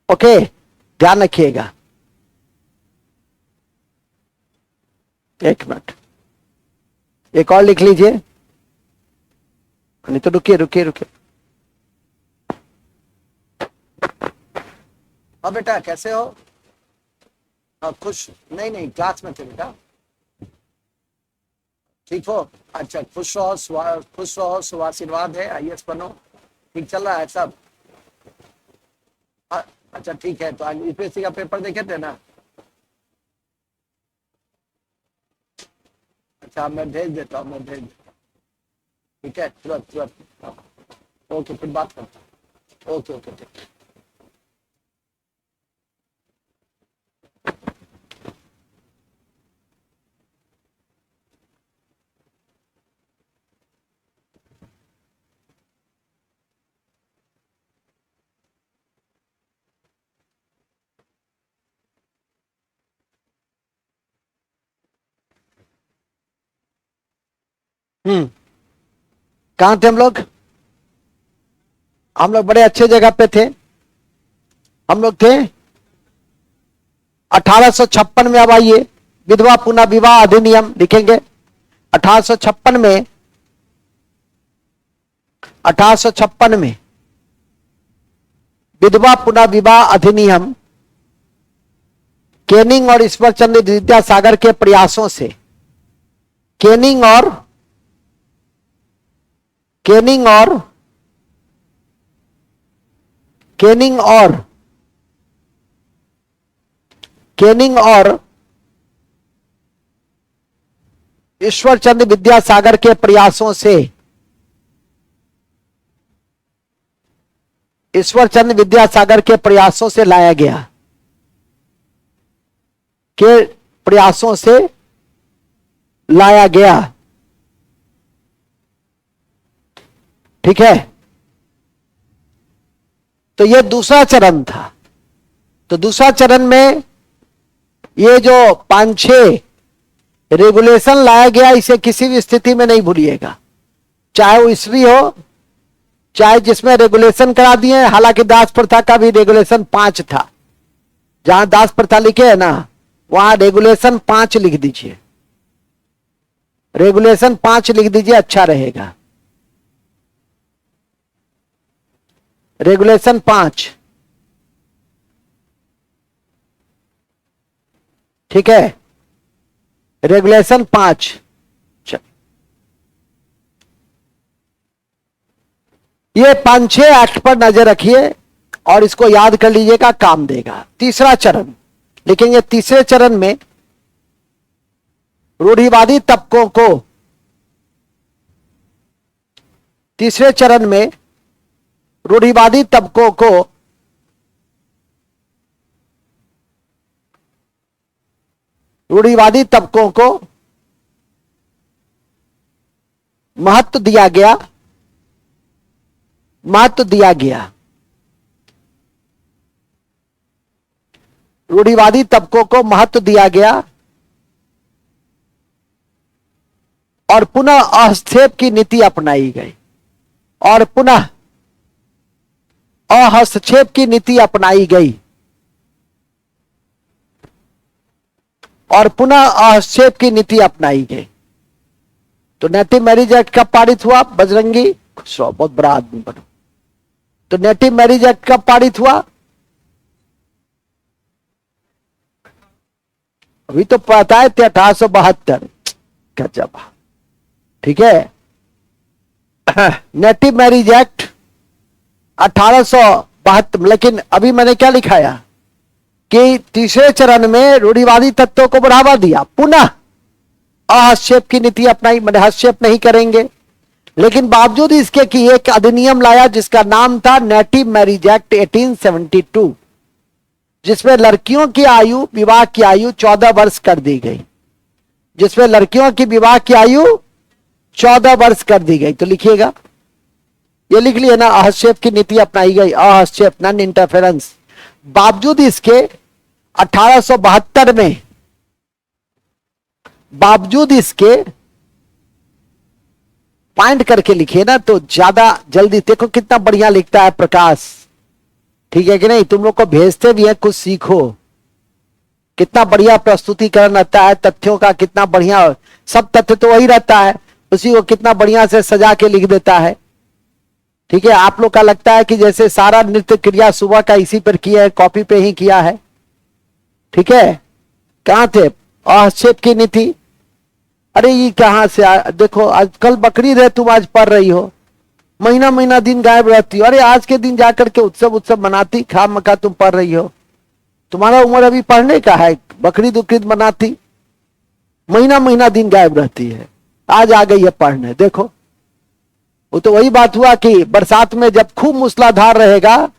ओके, ध्यान रखिएगा। एक मिनट, एक और लिख लीजिए। नहीं तो रुकिए। हाँ बेटा, कैसे हो? हाँ, खुश? नहीं, क्लास में थे बेटा। ठीक हो? अच्छा, खुश रहो, शुभ आशीर्वाद है। आईएएस बनो। ठीक चल रहा है सब? अच्छा ठीक है। तो यूपीएससी का पेपर देखे थे ना? अच्छा, मैं भेज देता हूँ। ठीक है, तुरंत। ओके, फिर बात करता हूँ। ओके ठीक। कहां थे हम लोग? बड़े अच्छे जगह पे थे। हम लोग थे 1856 में। अब आइए, विधवा पुनः विवाह अधिनियम लिखेंगे। 1856 में 1856 में विधवा पुनः विवाह अधिनियम केनिंग और ईश्वरचंद्र विद्यासागर के प्रयासों से केनिंग और ईश्वरचंद्र विद्यासागर के प्रयासों से लाया गया। ठीक है, तो यह दूसरा चरण था। तो दूसरा चरण में ये जो 5-6 रेगुलेशन लाया गया, इसे किसी भी स्थिति में नहीं भूलिएगा। चाहे वो ईस्वी हो, चाहे जिसमें रेगुलेशन करा दिए। हालांकि दास प्रथा का भी रेगुलेशन 5 था। जहां दास प्रथा लिखे है ना, वहां रेगुलेशन 5 लिख दीजिए। रेगुलेशन 5 लिख दीजिए, अच्छा रहेगा। रेगुलेशन 5। ठीक है, रेगुलेशन 5। ये 5-6 एक्ट पर नजर रखिए और इसको याद कर लीजिएगा, काम देगा। तीसरा चरण, लेकिन ये तीसरे चरण में रूढ़िवादी तबकों को, तीसरे चरण में रूढ़िवादी तबकों को महत्व दिया गया, रूढ़िवादी तबकों को महत्व दिया गया और पुनः हस्तक्षेप की नीति अपनाई गई, और पुनः हस्तक्षेप की नीति अपनाई गई, और पुनः हस्तक्षेप की नीति अपनाई गई। तो नेटिव मैरिज एक्ट कब पारित हुआ? बजरंगी, खुश रहो, बहुत बड़ा आदमी बनो। तो नेटिव मैरिज एक्ट कब पारित हुआ? अभी तो पता है 1872। गजब, ठीक है। नेटिव मैरिज एक्ट 1872, लेकिन अभी मैंने क्या लिखाया कि तीसरे चरण में रूढ़िवादी तत्वों को बढ़ावा दिया, पुनः हस्तक्षेप की नीति अपनाई, मैंने हस्तक्षेप नहीं करेंगे, लेकिन बावजूद इसके कि एक अधिनियम लाया जिसका नाम था नेटिव मैरिज एक्ट 1872, जिसमें लड़कियों की आयु, विवाह की आयु 14 वर्ष कर दी गई, जिसमें लड़कियों की विवाह की आयु 14 वर्ष कर दी गई। तो लिखिएगा, ये लिख लिया ना, हस्तक्षेप की नीति अपनाई गई, हस्तक्षेप, नॉन इंटरफेरेंस। बावजूद इसके 1872 में, बावजूद इसके, पॉइंट करके लिखिए ना तो ज्यादा जल्दी, देखो कितना बढ़िया लिखता है प्रकाश, ठीक है कि नहीं? तुम लोग को भेजते भी है, कुछ सीखो। कितना बढ़िया प्रस्तुतिकरण रहता है, तथ्यों का कितना बढ़िया, सब तथ्य तो वही रहता है, उसी को कितना बढ़िया से सजा के लिख देता है। ठीक है, आप लोग का लगता है कि जैसे सारा नृत्य क्रिया सुबह का इसी पर किया है, कॉपी पे ही किया है। ठीक है, कहां थे हस्तक्षेप की नीति? अरे ये कहां से देखो, आज कल बकरीद है, तुम आज पढ़ रही हो, महीना महीना दिन गायब रहती हो। अरे आज के दिन जाकर के उत्सव मनाती, खाम मका तुम पढ़ रही हो, तुम्हारा उम्र अभी पढ़ने का है, बकरीद उकरीद मनाती, महीना महीना दिन गायब रहती है, आज आ गई है पढ़ने। देखो, वो तो वही बात हुआ कि बरसात में जब खूब मूसलाधार रहेगा,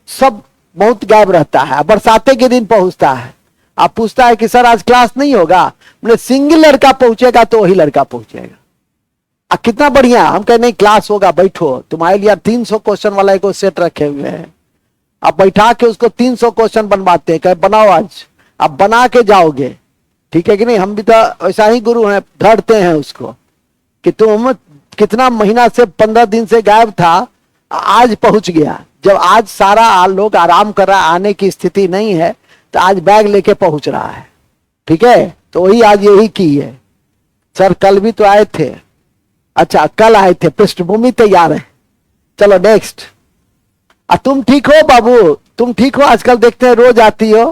सब बहुत गायब रहता है, बरसाते के दिन पहुंचता है, आप पूछता है कि सर आज क्लास नहीं होगा, मैंने सिंगल लड़का पहुंचेगा तो वही लड़का पहुंचेगा। कितना बढ़िया, हम कहे नहीं क्लास होगा, बैठो, तुम्हारे लिए 300 क्वेश्चन वाला एक सेट रखे हुए हैं, आप बैठा के उसको 300 क्वेश्चन बनवाते हैं, कहे बनाओ आज, आप बना के जाओगे। ठीक है कि नहीं? हम भी तो ऐसा ही गुरु हैं, धरते हैं उसको कि तुम कितना महीना से 15 दिन से गायब था, आज पहुंच गया। जब आज सारा लोग आराम कर रहा है, आने की स्थिति नहीं है, तो आज बैग लेके पहुंच रहा है। ठीक है, तो वही आज यही की है। सर कल भी तो आए थे, अच्छा कल आए थे, पृष्ठभूमि तैयार है। चलो नेक्स्ट। तुम ठीक हो बाबू? तुम ठीक हो? आजकल देखते हैं रोज आती हो,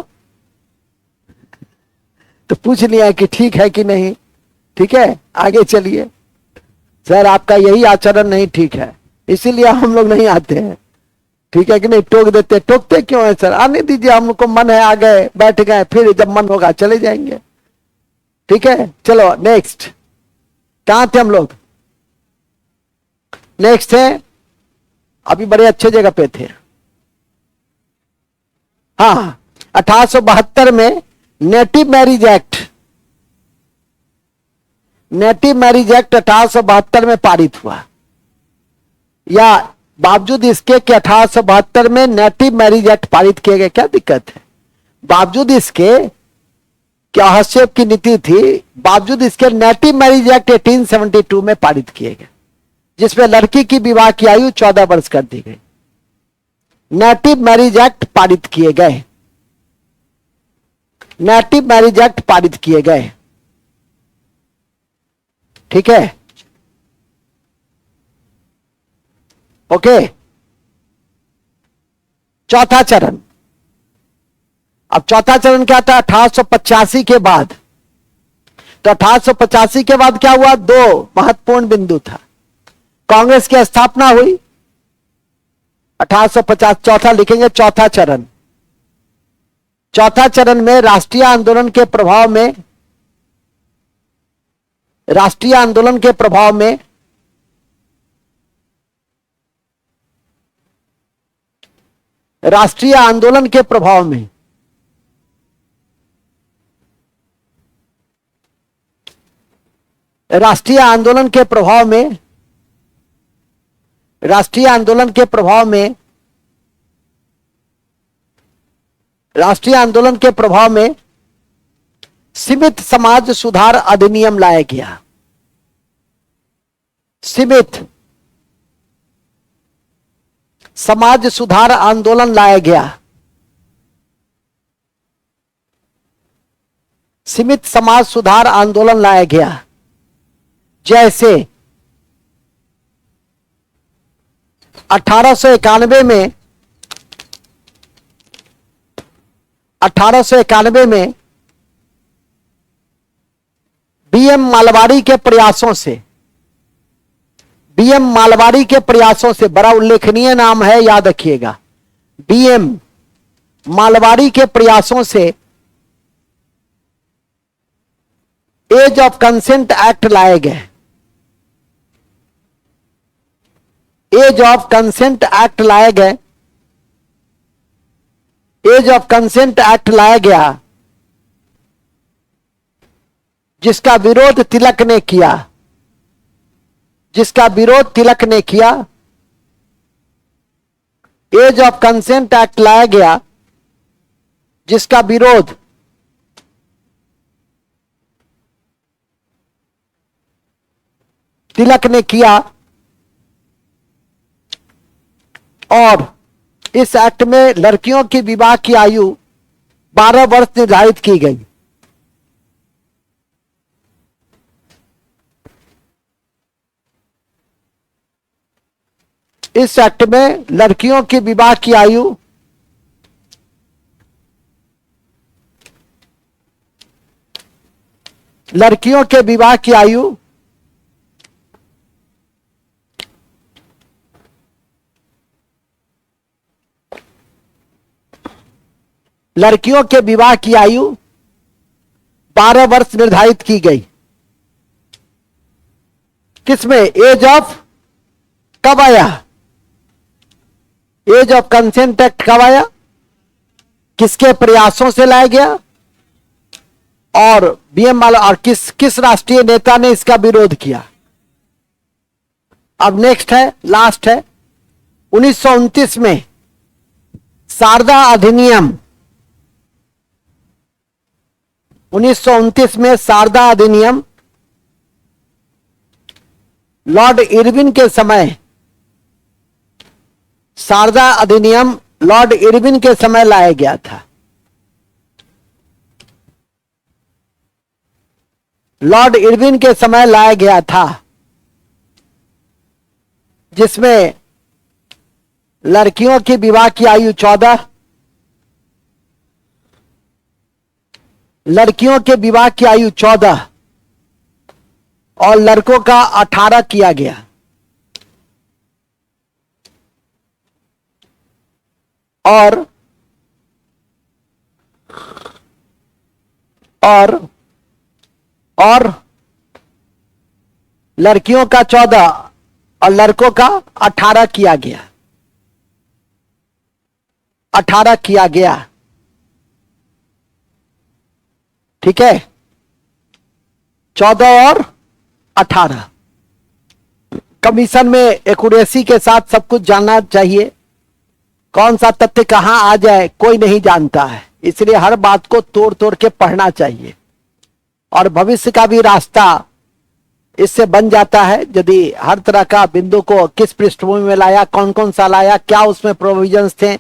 तो पूछ लिया कि ठीक है कि नहीं। ठीक है, आगे चलिए। सर आपका यही आचरण नहीं ठीक है, इसीलिए हम लोग नहीं आते हैं। ठीक है कि नहीं? टोक देते, टोकते क्यों है सर? आने दीजिए, हमको मन है, आ गए, बैठ गए, फिर जब मन होगा चले जाएंगे। ठीक है, चलो नेक्स्ट। कहां थे हम लोग? नेक्स्ट है, अभी बड़े अच्छे जगह पे थे। हाँ, 1872 में native marriage act, native marriage act 1872 में पारित हुआ, या बावजूद इसके कि 1872 में नेटिव मैरिज एक्ट पारित किए गए, क्या दिक्कत है? बावजूद इसके क्या हस्तक्षेप की नीति थी, बावजूद इसके नेटिव मैरिज एक्ट 1872 में पारित किए गए, जिसमें लड़की की विवाह की आयु 14 वर्ष कर दी गई। नेटिव मैरिज एक्ट पारित किए गए, नेटिव मैरिज एक्ट पारित किए गए। ठीक है, ओके। चौथा चरण, अब चौथा चरण क्या था? 1885 के बाद। तो 1885 के बाद क्या हुआ? दो महत्वपूर्ण बिंदु था। कांग्रेस की स्थापना हुई 1850, चौथा लिखेंगे चौथा चरण। चौथा चरण में राष्ट्रीय आंदोलन के प्रभाव में, राष्ट्रीय आंदोलन के प्रभाव में राष्ट्रीय आंदोलन के प्रभाव में राष्ट्रीय आंदोलन के प्रभाव में राष्ट्रीय आंदोलन के प्रभाव में राष्ट्रीय आंदोलन के प्रभाव में सीमित समाज सुधार अधिनियम लाया गया। सीमित समाज सुधार आंदोलन लाया गया। सीमित समाज सुधार आंदोलन लाया गया। जैसे 1891 में 1891 में बीएम मालवाड़ी के प्रयासों से, बीएम मालवाड़ी के प्रयासों से, बड़ा उल्लेखनीय नाम है, याद रखिएगा, बीएम मालवाड़ी के प्रयासों से एज ऑफ कंसेंट एक्ट लाए गए। एज ऑफ कंसेंट एक्ट लाए गए। एज ऑफ कंसेंट एक्ट लाया गया, जिसका विरोध तिलक ने किया, जिसका विरोध तिलक ने किया। एज ऑफ कंसेंट एक्ट लाया गया, जिसका विरोध तिलक ने किया। और इस एक्ट में लड़कियों की विवाह की आयु 12 वर्ष निर्धारित की गई। इस एक्ट में लड़कियों की विवाह की आयु लड़कियों के विवाह की आयु लड़कियों के विवाह की आयु 12 वर्ष निर्धारित की गई। किसमें? एज ऑफ, कब आया? एज ऑफ कंसेंट एक्ट कब आया? किसके प्रयासों से लाया गया? और बीएम माला, और किस राष्ट्रीय नेता ने इसका विरोध किया? अब नेक्स्ट है, लास्ट है 1929 में शारदा अधिनियम। 1929 में शारदा अधिनियम लॉर्ड इरविन के समय, शारदा अधिनियम लॉर्ड इरविन के समय लाया गया था। लॉर्ड इरविन के समय लाया गया था, जिसमें लड़कियों की विवाह की आयु 14, लड़कियों के विवाह की आयु 14 और लड़कों का 18 किया गया। और लड़कियों का 14 और लड़कों का 18 किया गया। 18 किया गया। ठीक है, 14 और 18। कमीशन में एक्यूरेसी के साथ सब कुछ जानना चाहिए। कौन सा तथ्य कहां आ जाए कोई नहीं जानता है, इसलिए हर बात को तोड़ तोड़ के पढ़ना चाहिए। और भविष्य का भी रास्ता इससे बन जाता है, यदि हर तरह का बिंदु को किस पृष्ठभूमि में लाया, कौन कौन सा लाया, क्या उसमें प्रोविजंस थे,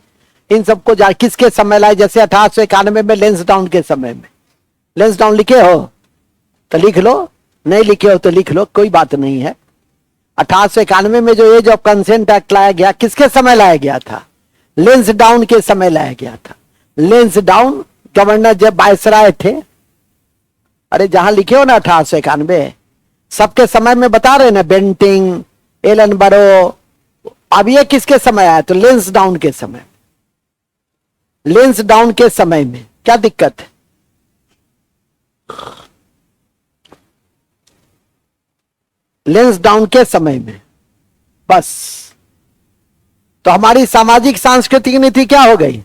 इन सबको किसके समय लाए। जैसे 1891 में लेंसडाउन के समय में, लेंसडाउन लिखे हो तो लिख लो, नहीं लिखे हो तो लिख लो, कोई बात नहीं है। 1891 में जो एज ऑफ कंसेंट एक्ट लाया गया, किसके समय लाया गया था? लेंसडाउन के समय लाया गया था। लेंसडाउन गवर्नर जब वायसराय थे, अरे जहां लिखे हो ना 1891, सबके समय में बता रहे ना, बेंटिंग, एलन बरो। अब ये किसके समय आया? तो लेंसडाउन के समय। लेंसडाउन के समय में क्या दिक्कत है? लेंसडाउन के समय में बस। तो हमारी सामाजिक सांस्कृतिक नीति क्या हो गई?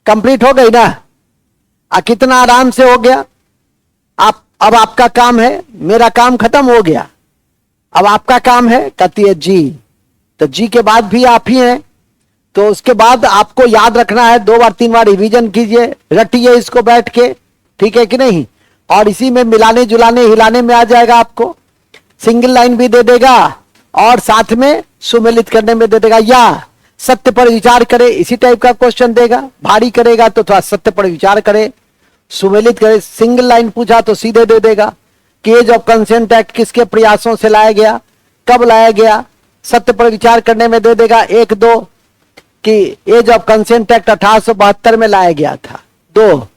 कंप्लीट हो गई ना। कितना आराम से हो गया। आप, अब आपका काम है, मेरा काम खत्म हो गया, अब आपका काम है, कहती है जी। तो जी के बाद भी आप ही हैं, तो उसके बाद आपको याद रखना है, 2 बार 3 बार रिवीजन कीजिए, रटिए इसको बैठ के, ठीक है कि नहीं। और इसी में मिलाने जुलाने हिलाने में आ जाएगा। आपको सिंगल लाइन भी दे देगा और साथ में सुमेलित करने में दे देगा, या सत्य पर विचार करे, इसी टाइप का क्वेश्चन देगा। भारी करेगा तो थोड़ा सत्य पर विचार करे, सुमेलित करे। सिंगल लाइन पूछा तो सीधे दे देगा कि एज ऑफ कंसेंट एक्ट किसके प्रयासों से लाया गया, कब लाया गया। सत्य पर विचार करने में दे देगा 1 2 कि एज ऑफ कंसेंट एक्ट 1872 में लाया गया था। 2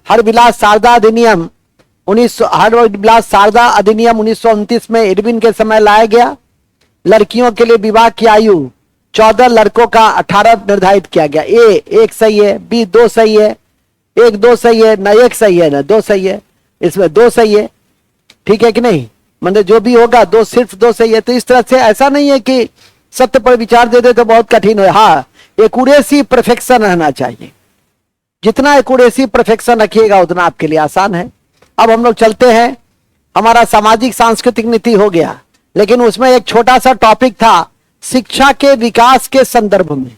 हरविलास शारदा अधिनियम 1929 में इरविन के समय लाया गया। लड़कियों के लिए विवाह की आयु 14, लड़कों का 18 निर्धारित किया गया। ए 1 सही है, बी 2 सही है, 1 2 सही है ना, 1 सही है ना 2 सही है, इसमें 2 सही है, ठीक है कि नहीं। मतलब जो भी होगा 2, सिर्फ 2 सही है। तो इस तरह से ऐसा नहीं है कि सत्य पर विचार दे दे तो बहुत कठिन हो। हाँ, एक्यूरेसी परफेक्शन रहना चाहिए। जितना एक्यूरेसी परफेक्शन रखिएगा उतना आपके लिए आसान है। अब हम लोग चलते हैं, हमारा सामाजिक सांस्कृतिक नीति हो गया, लेकिन उसमें एक छोटा सा टॉपिक था शिक्षा के विकास के संदर्भ में।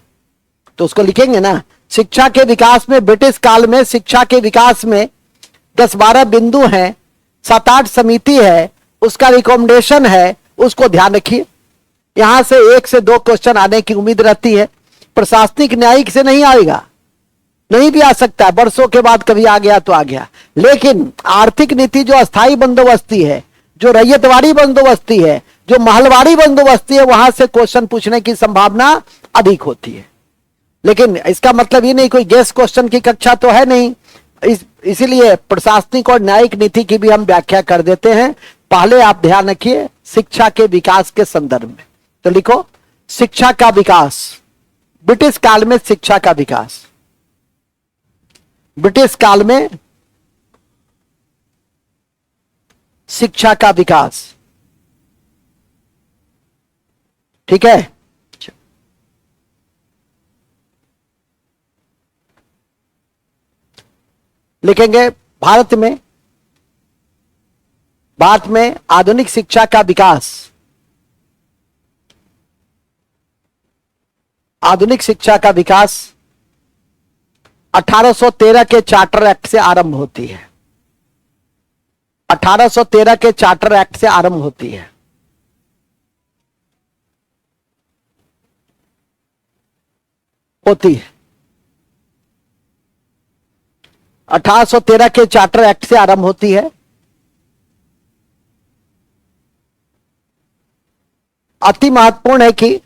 तो उसको लिखेंगे ना, शिक्षा के विकास में, ब्रिटिश काल में शिक्षा के विकास में 10-12 बिंदु हैं, 7-8 समिति है, उसका रिकमेंडेशन है, उसको ध्यान रखिए। यहां से 1 से 2 क्वेश्चन आने की उम्मीद रहती है। प्रशासनिक न्यायिक से नहीं आएगा, नहीं भी आ सकता है, वर्षों के बाद कभी आ गया तो आ गया। लेकिन आर्थिक नीति जो अस्थायी बंदोबस्ती है, जो रैयतवाड़ी बंदोबस्ती है, जो महलवाड़ी बंदोबस्ती है, वहां से क्वेश्चन पूछने की संभावना अधिक होती है। लेकिन इसका मतलब ये नहीं कोई गेस क्वेश्चन की कक्षा तो है नहीं, इसीलिए प्रशासनिक और न्यायिक नीति की भी हम व्याख्या कर देते हैं। पहले आप ध्यान रखिए शिक्षा के विकास के संदर्भ में। तो लिखो शिक्षा का विकास, ब्रिटिश काल में शिक्षा का विकास, ब्रिटिश काल में शिक्षा का विकास, ठीक है। लिखेंगे भारत में आधुनिक शिक्षा का विकास, आधुनिक शिक्षा का विकास 1813 के चार्टर एक्ट से आरंभ होती है। 1813 के चार्टर एक्ट से आरंभ होती है। होती है 1813 के चार्टर एक्ट से आरंभ होती है। अति महत्वपूर्ण है कि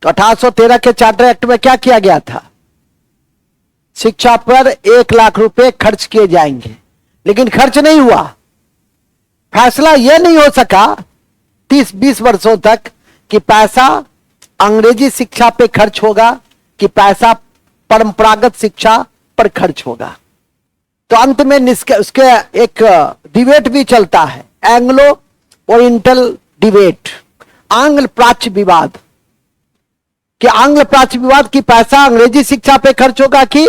1813 के चार्टर एक्ट में क्या किया गया था? शिक्षा पर 1 लाख रुपए खर्च किए जाएंगे, लेकिन खर्च नहीं हुआ। फैसला यह नहीं हो सका 30-20 वर्षों तक कि पैसा अंग्रेजी शिक्षा पे खर्च होगा कि पैसा परंपरागत शिक्षा पर खर्च होगा। तो अंत में उसके एक डिबेट भी चलता है, एंग्लो ओरिएंटल डिबेट, आंग्ल प्राच्य विवाद, कि आंग्ल प्राच्य विवाद की पैसा अंग्रेजी शिक्षा पे खर्च होगा कि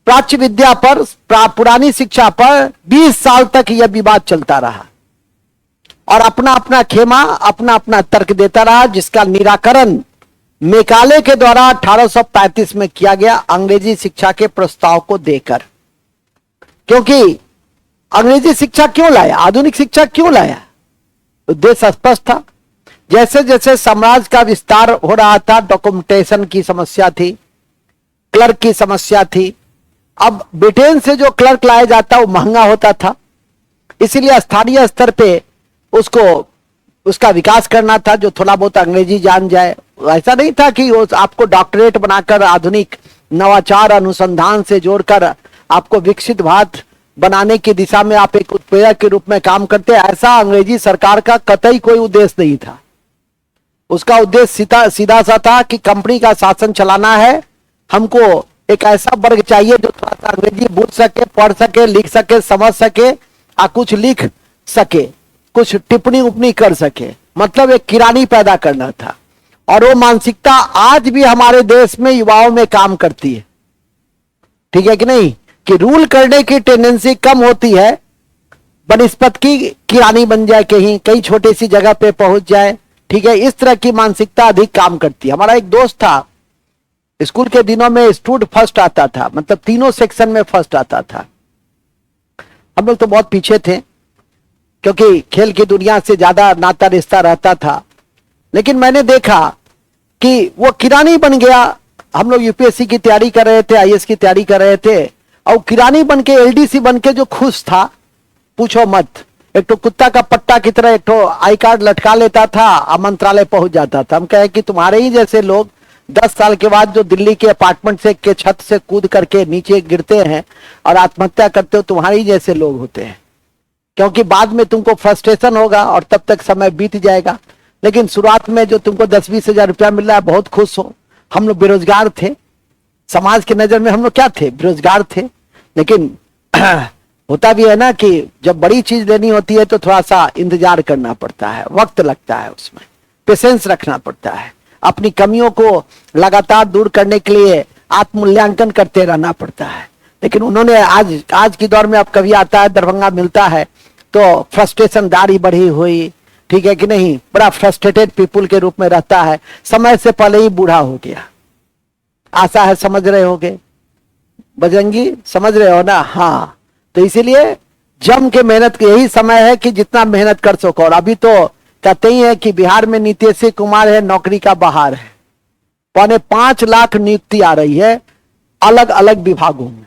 प्राच्य विद्या पर, पुरानी शिक्षा पर। 20 साल तक यह विवाद चलता रहा और अपना अपना खेमा, अपना अपना तर्क देता रहा, जिसका निराकरण मेकाले के द्वारा 1835 में किया गया अंग्रेजी शिक्षा के प्रस्ताव को देकर। क्योंकि अंग्रेजी शिक्षा क्यों लाया, आधुनिक शिक्षा क्यों लाया, उद्देश्य स्पष्ट था। जैसे जैसे साम्राज्य का विस्तार हो रहा था, डॉक्यूमेंटेशन की समस्या थी, क्लर्क की समस्या थी। अब ब्रिटेन से जो क्लर्क लाया जाता वो महंगा होता था, इसीलिए स्थानीय स्तर पे उसको उसका विकास करना था, जो थोड़ा बहुत अंग्रेजी जान जाए। ऐसा नहीं था कि वो आपको डॉक्टरेट बनाकर आधुनिक नवाचार अनुसंधान से जोड़कर आपको विकसित भारत बनाने की दिशा में आप एक उत्प्रेरक के रूप में काम करते। ऐसा अंग्रेजी सरकार का कतई कोई उद्देश्य नहीं था। उसका उद्देश्य सीधा सा था कि कंपनी का शासन चलाना है, हमको एक ऐसा वर्ग चाहिए जो थोड़ा सा अंग्रेजी बोल सके, पढ़ सके, लिख सके, समझ सके और कुछ लिख सके, कुछ टिप्पणी उपनी कर सके, मतलब एक किरानी पैदा करना था। और वो मानसिकता आज भी हमारे देश में युवाओं में काम करती है, ठीक है कि नहीं, कि रूल करने की टेंडेंसी कम होती है बनिस्पत की किरानी बन जाए, कहीं छोटी सी जगह पे पहुंच जाए, ठीक है। इस तरह की मानसिकता अधिक काम करती है। हमारा एक दोस्त था, स्कूल के दिनों में स्टूड फर्स्ट आता था, मतलब तीनों सेक्शन में फर्स्ट आता था। हम लोग तो बहुत पीछे थे क्योंकि खेल की दुनिया से ज्यादा नाता रिश्ता रहता था, लेकिन मैंने देखा कि वो किरानी बन गया। हम लोग यूपीएससी की तैयारी कर रहे थे, आईएएस की तैयारी कर रहे थे, और किरानी बन के, एलडीसी बन के जो खुश था पूछो मत। एक तो कुत्ता का पट्टा की तरह एक तो आई कार्ड लटका लेता था, मंत्रालय पहुंच जाता था। हम कहे कि तुम्हारे ही जैसे लोग 10 साल के बाद जो दिल्ली के अपार्टमेंट से के छत से कूद करके नीचे गिरते हैं और आत्महत्या करते हो, तुम्हारे ही जैसे लोग होते हैं, क्योंकि बाद में तुमको फ्रस्ट्रेशन होगा और तब तक समय बीत जाएगा। लेकिन शुरुआत में जो तुमको 10-20 हजार रुपया मिल रहा है, बहुत खुश हो। हम लोग बेरोजगार थे, समाज की नजर में हम लोग क्या थे, बेरोजगार थे। लेकिन होता भी है ना कि जब बड़ी चीज लेनी होती है तो थोड़ा सा इंतजार करना पड़ता है, वक्त लगता है, उसमें पेशेंस रखना पड़ता है, अपनी कमियों को लगातार दूर करने के लिए आत्ममूल्यांकन करते रहना पड़ता है। लेकिन उन्होंने आज की दौर में अब कभी आता है, दरभंगा मिलता है तो फ्रस्ट्रेशन दाढ़ी बढ़ी हुई, ठीक है कि नहीं, बड़ा फ्रस्ट्रेटेड पीपुल के रूप में रहता है, समय से पहले ही बूढ़ा हो गया। आशा है समझ रहे होगे बजरंगी, समझ रहे हो ना? हाँ, तो इसीलिए जम के मेहनत, यही समय है कि जितना मेहनत कर सको। और अभी तो कहते ही है कि बिहार में नीतीश कुमार है, नौकरी का बहार है, 5.25 लाख नियुक्ति आ रही है अलग अलग विभागों में,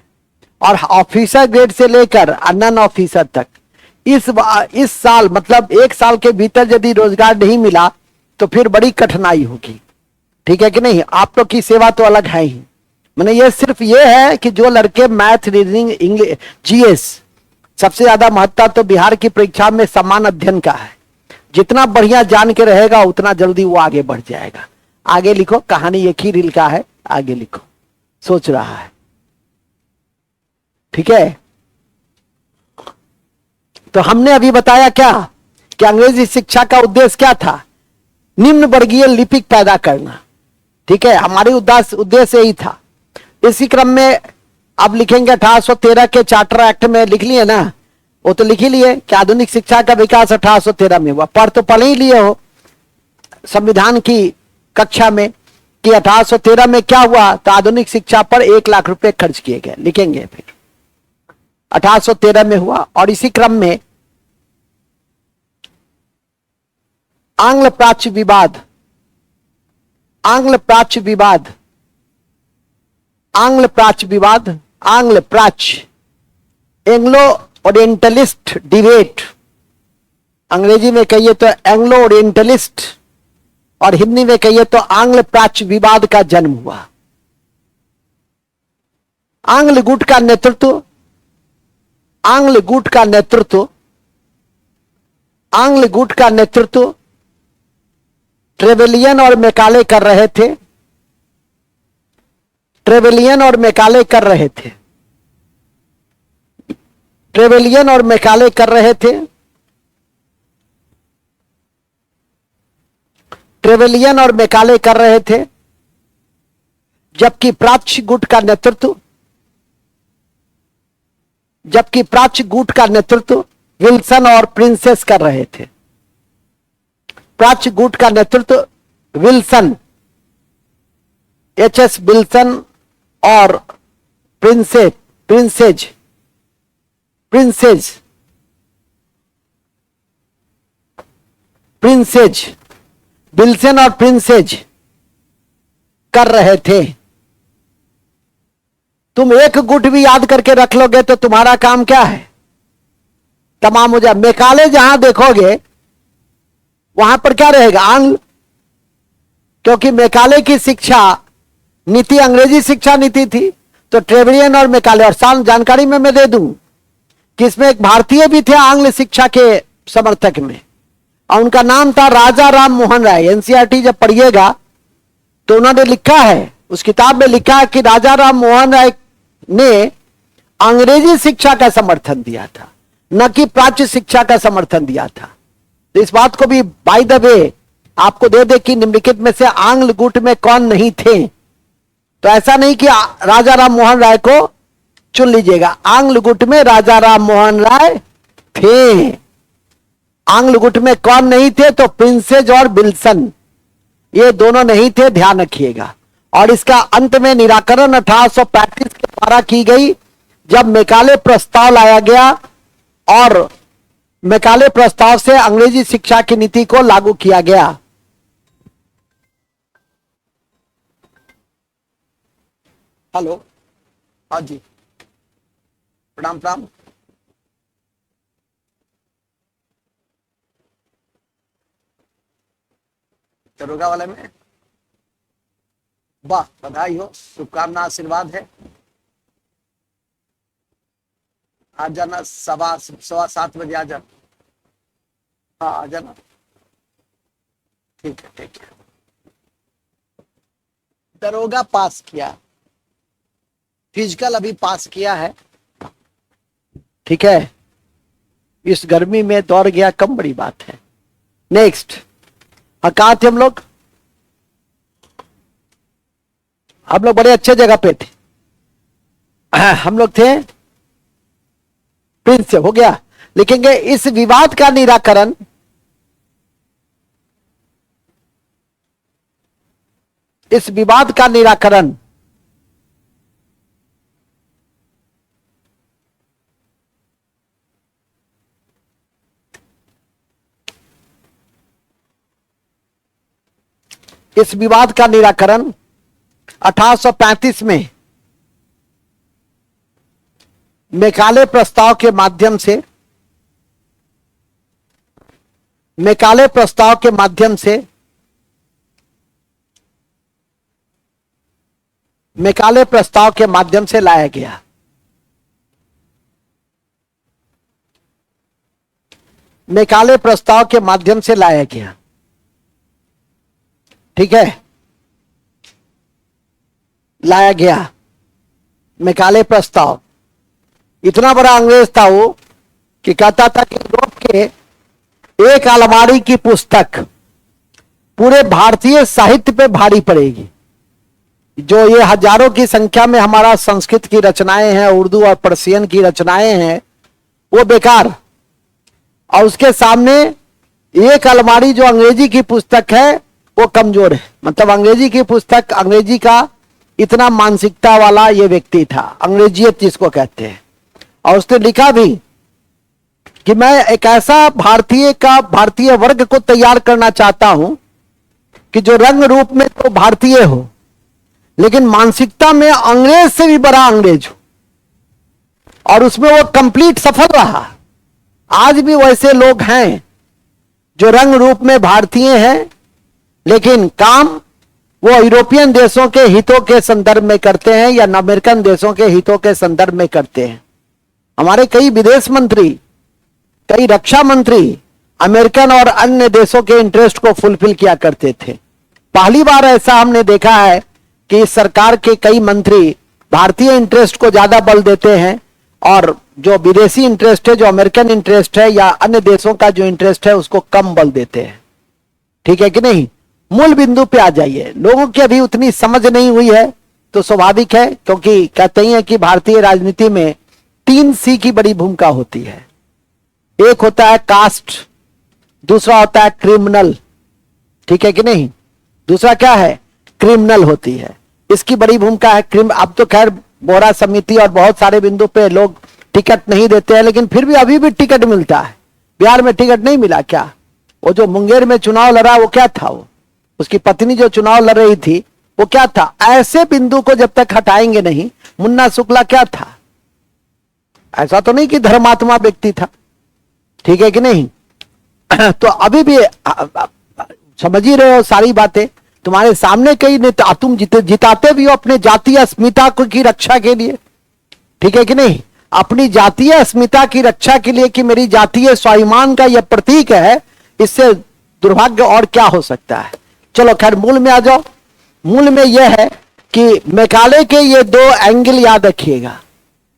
और ऑफिसर ग्रेड से लेकर नॉन ऑफिसर तक। इस साल, मतलब 1 साल के भीतर यदि रोजगार नहीं मिला तो फिर बड़ी कठिनाई होगी, ठीक है कि नहीं। आप लोग की सेवा तो अलग है ही। मैंने ये सिर्फ ये है कि जो लड़के मैथ, रीजनिंग, इंग्लिश, जीएस, सबसे ज्यादा महत्ता तो बिहार की परीक्षा में समान अध्ययन का है। जितना बढ़िया जान के रहेगा उतना जल्दी वो आगे बढ़ जाएगा। आगे लिखो, कहानी एक ही रील का है, आगे लिखो, सोच रहा है, ठीक है। तो हमने अभी बताया क्या कि अंग्रेजी शिक्षा का उद्देश्य क्या था, निम्न वर्गीय लिपिक पैदा करना, ठीक है, हमारी उद्देश्य यही था। इसी क्रम में अब लिखेंगे 1813 के चार्टर एक्ट में लिख लिए ना, वो तो लिख ही लिए कि आधुनिक शिक्षा का विकास 1813 में हुआ। पढ़ तो पढ़ ही लिए हो संविधान की कक्षा में कि 1813 में क्या हुआ, तो आधुनिक शिक्षा पर 1 लाख रुपए खर्च किए गए, लिखेंगे फिर 1813 में हुआ। और इसी क्रम में आंग्ल प्राच्य विवाद, आंग्ल प्राच्य विवाद, आंग्ल प्राच्य विवाद, आंग्ल प्राच्य, एंग्लो ओरिएंटलिस्ट डिबेट, अंग्रेजी में कहिए तो एंग्लो ओरिएंटलिस्ट और हिंदी में कहिए तो आंग्ल प्राच्य विवाद का जन्म हुआ। आंग्ल गुट का नेतृत्व, आंग्ल गुट का नेतृत्व, आंग्ल गुट का नेतृत्व ट्रेवेलियन और मैकाले कर रहे थे, ट्रेवेलियन और मैकाले कर रहे थे, ट्रेवेलियन और मैकाले कर रहे थे, ट्रेवेलियन और मैकाले कर रहे थे, जबकि प्राच्य गुट का नेतृत्व, जबकि प्राच्य गुट का नेतृत्व विल्सन और प्रिंसेस कर रहे थे। प्राच्य गुट का नेतृत्व विल्सन, एच.एस. विल्सन और Prinsep Prinsep Prinsep Prinsep Wilson और प्रिंसेज कर रहे थे। तुम एक गुट भी याद करके रख लोगे तो तुम्हारा काम क्या है, तमाम हो जाए। मैकाले जहां देखोगे वहां पर क्या रहेगा? आंग्ल, क्योंकि मैकाले की शिक्षा नीति अंग्रेजी शिक्षा नीति थी। तो ट्रेवरियन और मैकाले, और साल जानकारी में मैं दे दूं कि इसमें एक भारतीय भी थे आंग्ल शिक्षा के समर्थक में, और उनका नाम था राजा राम मोहन राय। एनसीईआरटी जब पढ़िएगा तो उन्होंने लिखा है, उस किताब में लिखा है कि राजा राम मोहन राय ने अंग्रेजी शिक्षा का समर्थन दिया था, न कि प्राच्य शिक्षा का समर्थन दिया था। तो इस बात को भी बाय द वे आपको दे दे कि निम्नलिखित में से आंग्ल गुट में कौन नहीं थे। तो ऐसा नहीं कि राजा राम मोहन राय को चुन लीजिएगा, आंग्ल गुट में राजा राम मोहन राय थे। आंग्ल गुट में कौन नहीं थे? तो प्रिंसेज और विल्सन, ये दोनों नहीं थे, ध्यान रखिएगा। और इसका अंत में निराकरण 1835 के द्वारा की गई, जब मैकाले प्रस्ताव लाया गया और मैकाले प्रस्ताव से अंग्रेजी शिक्षा की नीति को लागू किया गया। हेलो, हाँ जी, प्रणाम प्रणाम। दरोगा वाले में वाह, बधाई हो, शुभकामना, आशीर्वाद है। आ जाना, 7:15 बजे आ जाना। हाँ आ जाना, ठीक है ठीक है। दरोगा पास किया, फिजिकल अभी पास किया है, ठीक है। इस गर्मी में दौड़ गया, कम बड़ी बात है। नेक्स्ट, कहाँ थे हम लोग? हम लोग बड़े अच्छे जगह पे थे। हम लोग थे प्रिंस से, हो गया। लिखेंगे इस विवाद का निराकरण इस विवाद का निराकरण इस विवाद का निराकरण 1835 में मैकाले प्रस्ताव के माध्यम से मैकाले प्रस्ताव के माध्यम से मैकाले प्रस्ताव के माध्यम से लाया गया। मैकाले प्रस्ताव के माध्यम से लाया गया, ठीक है, लाया गया मैकाले प्रस्ताव। इतना बड़ा अंग्रेज था वो कि कहता था कि यूरोप के एक अलमारी की पुस्तक पूरे भारतीय साहित्य पे भारी पड़ेगी। जो ये हजारों की संख्या में हमारा संस्कृत की रचनाएं हैं, उर्दू और पर्शियन की रचनाएं हैं, वो बेकार, और उसके सामने एक अलमारी जो अंग्रेजी की पुस्तक है वो कमजोर है। मतलब अंग्रेजी की पुस्तक, अंग्रेजी का इतना मानसिकता वाला ये व्यक्ति था, अंग्रेजियत जिसको कहते हैं। और उसने लिखा भी कि मैं एक ऐसा भारतीय वर्ग को तैयार करना चाहता हूं कि जो रंग रूप में तो भारतीय हो, लेकिन मानसिकता में अंग्रेज से भी बड़ा अंग्रेज हो। और उसमें वो कंप्लीट सफल रहा। आज भी वैसे लोग हैं जो रंग रूप में भारतीय हैं, लेकिन काम वो यूरोपियन देशों के हितों के संदर्भ में करते हैं या अमेरिकन देशों के हितों के संदर्भ में करते हैं। हमारे कई विदेश मंत्री, कई रक्षा मंत्री अमेरिकन और अन्य देशों के इंटरेस्ट को फुलफिल किया करते थे। पहली बार ऐसा हमने देखा है कि इस सरकार के कई मंत्री भारतीय इंटरेस्ट को ज्यादा बल देते हैं और जो विदेशी इंटरेस्ट है, जो अमेरिकन इंटरेस्ट है या अन्य देशों का जो इंटरेस्ट है, उसको कम बल देते हैं। ठीक है कि नहीं? मूल बिंदु पे आ जाइए। लोगों की अभी उतनी समझ नहीं हुई है तो स्वाभाविक है, क्योंकि कहते ही है कि भारतीय राजनीति में 3 सी की बड़ी भूमिका होती है। एक होता है कास्ट, दूसरा होता है क्रिमिनल, ठीक है कि नहीं? दूसरा क्या है? क्रिमिनल होती है। इसकी बड़ी भूमिका है। अब तो खैर बोरा समिति और बहुत सारे बिंदु पे लोग टिकट नहीं देते हैं, लेकिन फिर भी अभी भी टिकट मिलता है। बिहार में टिकट नहीं मिला क्या? वो जो मुंगेर में चुनाव लड़ा वो क्या था? वो उसकी पत्नी जो चुनाव लड़ रही थी वो क्या था? ऐसे बिंदु को जब तक हटाएंगे नहीं। मुन्ना शुक्ला क्या था? ऐसा तो नहीं कि धर्मात्मा व्यक्ति था, ठीक है कि नहीं? तो अभी भी समझ ही रहे हो सारी बातें, तुम्हारे सामने कई नेता, तुम जिताते भी हो अपने जातीय अस्मिता की रक्षा के लिए, ठीक है कि नहीं, अपनी जातीय अस्मिता की रक्षा के लिए कि मेरी जातीय स्वाभिमान का यह प्रतीक है, इससे दुर्भाग्य और क्या हो सकता है। चलो खैर मूल में आ जाओ। मूल में यह है कि मैकाले के ये दो एंगल याद रखिएगा।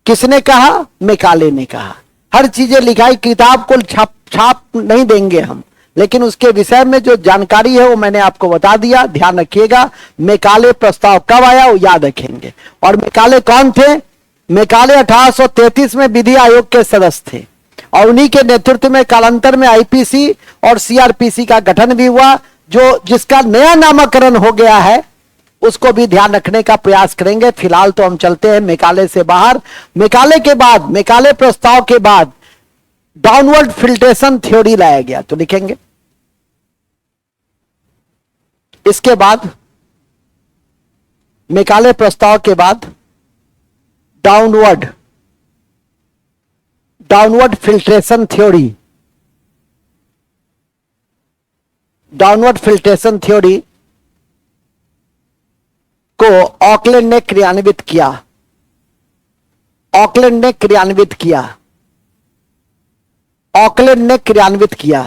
किसने कहा? मैकाले ने कहा। हर चीजें लिखाई, किताब को छाप नहीं देंगे हम, लेकिन उसके विषय में जो जानकारी है वो मैंने आपको बता दिया, ध्यान रखिएगा। मैकाले प्रस्ताव कब आया वो याद रखेंगे। और मैकाले कौन थे? मैकाले 1833 में विधि आयोग के सदस्य थे और उन्हीं के नेतृत्व में कालांतर में आईपीसी और सीआरपीसी का गठन भी हुआ, जो जिसका नया नामकरण हो गया है, उसको भी ध्यान रखने का प्रयास करेंगे। फिलहाल तो हम चलते हैं मैकाले से बाहर। मैकाले के बाद, मैकाले प्रस्ताव के बाद डाउनवर्ड फिल्ट्रेशन थ्योरी लाया गया, तो लिखेंगे। इसके बाद मैकाले प्रस्ताव के बाद downward filtration theory, downward filtration theory को ऑकलैंड ने क्रियान्वित किया। ऑकलैंड ने क्रियान्वित किया। ऑकलैंड ने क्रियान्वित किया।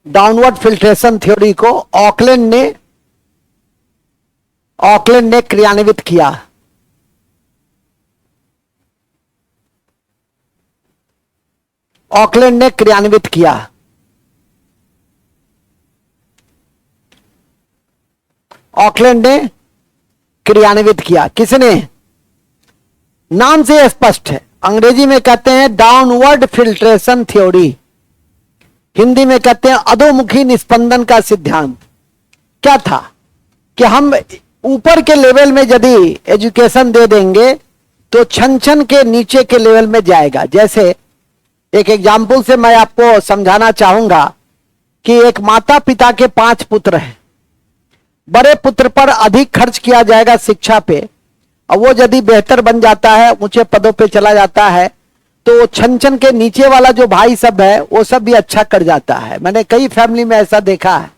डाउनवर्ड फिल्ट्रेशन थ्योरी को ऑकलैंड ने क्रियान्वित किया। ऑकलैंड ने क्रियान्वित किया। ऑकलैंड ने क्रियान्वित किया। किसने? नाम से स्पष्ट है, अंग्रेजी में कहते हैं डाउनवर्ड फिल्ट्रेशन थ्योरी, हिंदी में कहते हैं अधोमुखी निस्पंदन का सिद्धांत। क्या था कि हम ऊपर के लेवल में यदि एजुकेशन दे देंगे तो छन छन के नीचे के लेवल में जाएगा। जैसे एक एग्जाम्पल से मैं आपको समझाना चाहूंगा कि एक माता पिता के 5 पुत्र हैं। बड़े पुत्र पर अधिक खर्च किया जाएगा शिक्षा पे, और वो यदि बेहतर बन जाता है, ऊंचे पदों पे चला जाता है, तो छन छन के नीचे वाला जो भाई सब है वो सब भी अच्छा कर जाता है। मैंने कई फैमिली में ऐसा देखा है।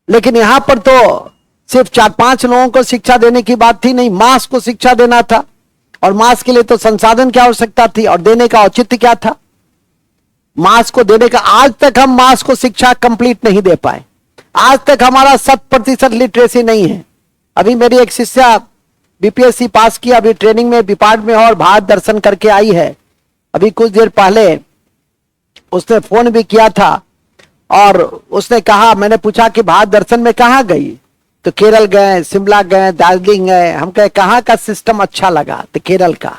लेकिन यहां पर तो सिर्फ 4-5 लोगों को शिक्षा देने की बात थी, नहीं, मास को शिक्षा देना था, और मास के लिए तो संसाधन की आवश्यकता थी और देने का औचित्य क्या था? मास को देने का। आज तक हम मास को शिक्षा कंप्लीट नहीं दे पाए। आज तक हमारा 100% लिटरेसी नहीं है। अभी मेरी एक शिष्या बीपीएससी पास किया, अभी ट्रेनिंग में विपाट में और भारत दर्शन करके आई है। अभी कुछ देर पहले उसने फोन भी किया था और उसने कहा, मैंने पूछा कि भारत दर्शन में कहाँ गई? तो केरल गए, शिमला गए, दार्जिलिंग गए। हम कहे कहाँ का सिस्टम अच्छा लगा? तो केरल का।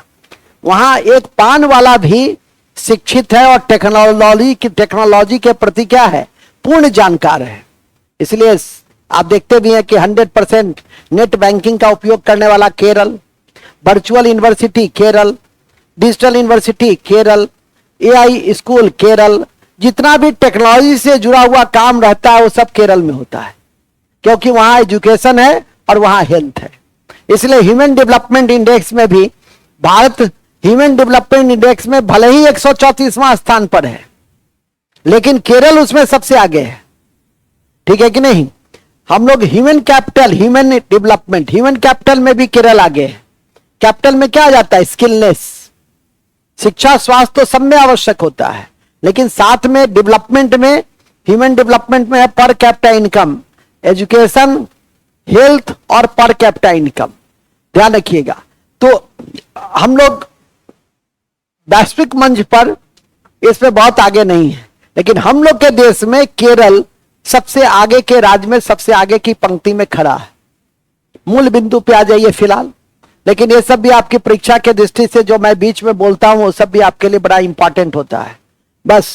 वहां एक पान वाला भी शिक्षित है और टेक्नोलॉजी के प्रति क्या है? पूर्ण जानकार है। इसलिए आप देखते भी हैं कि 100% नेट बैंकिंग का उपयोग करने वाला Kerala, virtual university Kerala, digital university Kerala, AI school Kerala, जितना भी टेक्नोलॉजी से जुड़ा हुआ काम रहता है वो सब केरल में होता है, क्योंकि वहां एजुकेशन है और वहां हेल्थ है। इसलिए ह्यूमन डेवलपमेंट इंडेक्स में भी भारत ह्यूमन डेवलपमेंट इंडेक्स में भले ही 134वां स्थान पर है, लेकिन केरल उसमें सबसे आगे है। ठीक है कि नहीं? हम लोग human capital, human development, human capital में भी केरल आगे है। कैपिटल में क्या आ जाता है? स्किलनेस, शिक्षा, स्वास्थ्य तो सब में आवश्यक होता है, लेकिन साथ में डेवलपमेंट में, ह्यूमन डेवलपमेंट में है per capita income, education, health और पर कैपिटा इनकम। ध्यान रखिएगा। तो हम लोग वैश्विक मंच पर इसमें बहुत आगे नहीं है, लेकिन हम लोग के देश में केरल सबसे आगे के राज्य में सबसे आगे की पंक्ति में खड़ा है। मूल बिंदु पे आ जाइए फिलहाल। लेकिन ये सब भी आपकी परीक्षा के दृष्टि से जो मैं बीच में बोलता हूं वो सब भी आपके लिए बड़ा इंपॉर्टेंट होता है। बस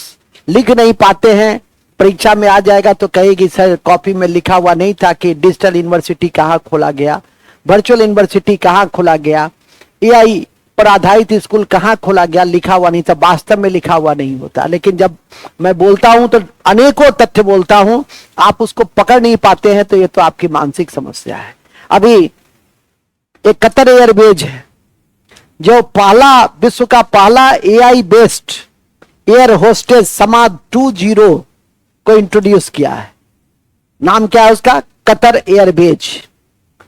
लिख नहीं पाते हैं, परीक्षा में आ जाएगा तो कहेगी सर कॉपी में लिखा हुआ नहीं था कि डिजिटल यूनिवर्सिटी कहाँ खोला गया, वर्चुअल यूनिवर्सिटी कहाँ खोला गया, एआई पर आधारित स्कूल कहाँ खोला गया, लिखा हुआ नहीं था। वास्तव में लिखा हुआ नहीं होता, लेकिन जब मैं बोलता हूं तो अनेकों तथ्य बोलता हूं, आप उसको पकड़ नहीं पाते हैं, तो ये तो आपकी मानसिक समस्या है। अभी एक कतर एयरवेज है, जो पहला विश्व का पहला एआई बेस्ड एयर होस्टेस समा 20 को इंट्रोड्यूस किया है। नाम क्या है उसका? Qatar Airways.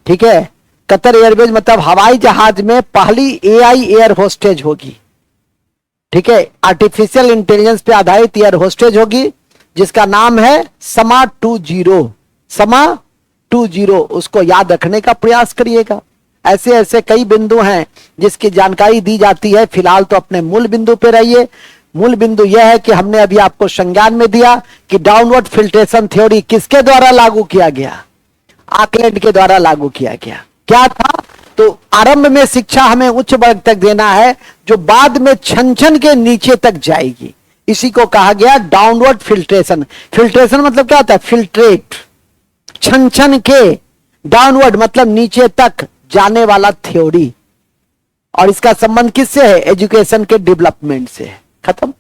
ठीक है, कतर एयरवेज मतलब हवाई जहाज में पहली एआई एयर होस्टेज होगी। ठीक है, आर्टिफिशियल इंटेलिजेंस पे आधारित एयर होस्टेज होगी जिसका नाम है समा 20। समा 20 उसको याद रखने का प्रयास करिएगा। ऐसे ऐसे कई बिंदु हैं जिसकी जानकारी दी जाती है। फिलहाल तो अपने मूल बिंदु पे रहिए। मूल बिंदु यह है कि हमने अभी आपको संज्ञान में दिया कि डाउनवर्ड फिल्ट्रेशन थ्योरी किसके द्वारा लागू किया गया? आकलैंड के द्वारा लागू किया गया। क्या था? तो आरंभ में शिक्षा हमें उच्च वर्ग तक देना है जो बाद में छन छन के नीचे तक जाएगी। इसी को कहा गया डाउनवर्ड फिल्ट्रेशन। फिल्ट्रेशन मतलब क्या होता है? फिल्ट्रेट, छन छन के, डाउनवर्ड मतलब नीचे तक जाने वाला थ्योरी। और इसका संबंध किससे है? एजुकेशन के डेवलपमेंट से है। खत्म।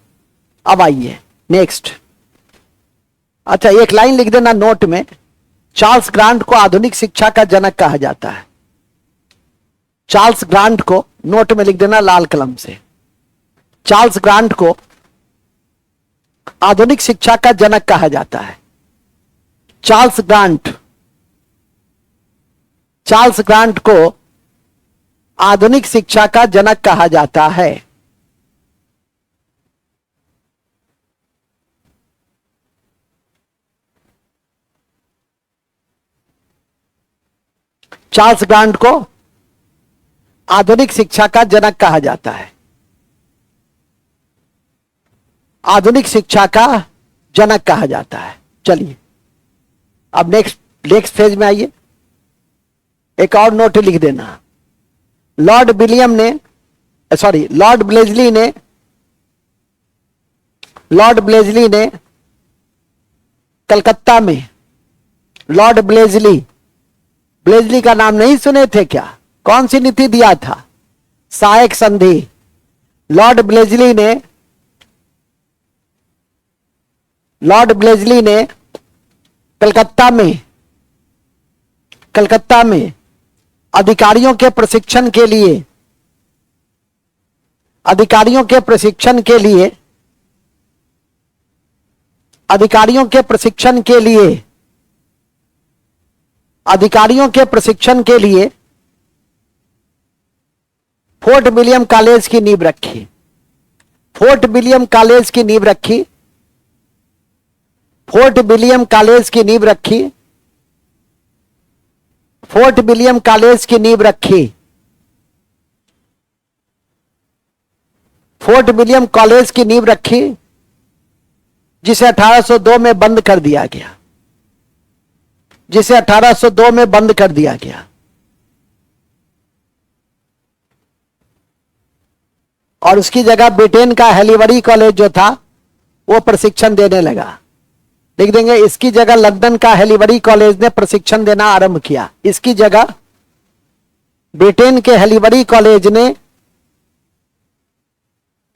अब आइए नेक्स्ट। अच्छा, एक लाइन लिख देना नोट में। चार्ल्स ग्रांट को आधुनिक शिक्षा का जनक कहा जाता है। चार्ल्स ग्रांट को नोट में लिख देना लाल कलम से। चार्ल्स ग्रांट को आधुनिक शिक्षा का जनक कहा जाता है। चार्ल्स ग्रांट को आधुनिक शिक्षा का जनक कहा जाता है। चार्ल्स ग्रांट को आधुनिक शिक्षा का जनक कहा जाता है। आधुनिक शिक्षा का जनक कहा जाता है। चलिए अब नेक्स्ट फेज में आइए। एक और नोट लिख देना। लॉर्ड ब्लेजली ने कलकत्ता में, लॉर्ड ब्लेजली का नाम नहीं सुने थे क्या? कौन सी नीति दिया था? सहायक संधि। लॉर्ड ब्लेजली ने कलकत्ता में अधिकारियों के प्रशिक्षण के लिए अधिकारियों के प्रशिक्षण के लिए फोर्ट विलियम कॉलेज की नींव रखी। फोर्ट विलियम कॉलेज की नींव रखी। फोर्ट विलियम कॉलेज की नींव रखी। फोर्ट विलियम कॉलेज की नींव रखी। फोर्ट विलियम कॉलेज की नींव रखी जिसे 1802 में बंद कर दिया गया। जिसे 1802 में बंद कर दिया गया। और उसकी जगह ब्रिटेन का हेलीबरी कॉलेज जो था वो प्रशिक्षण देने लगा। लिख देंगे, इसकी जगह लंदन का हेलीबरी कॉलेज ने प्रशिक्षण देना आरंभ किया। इसकी जगह ब्रिटेन के हेलीबरी कॉलेज ने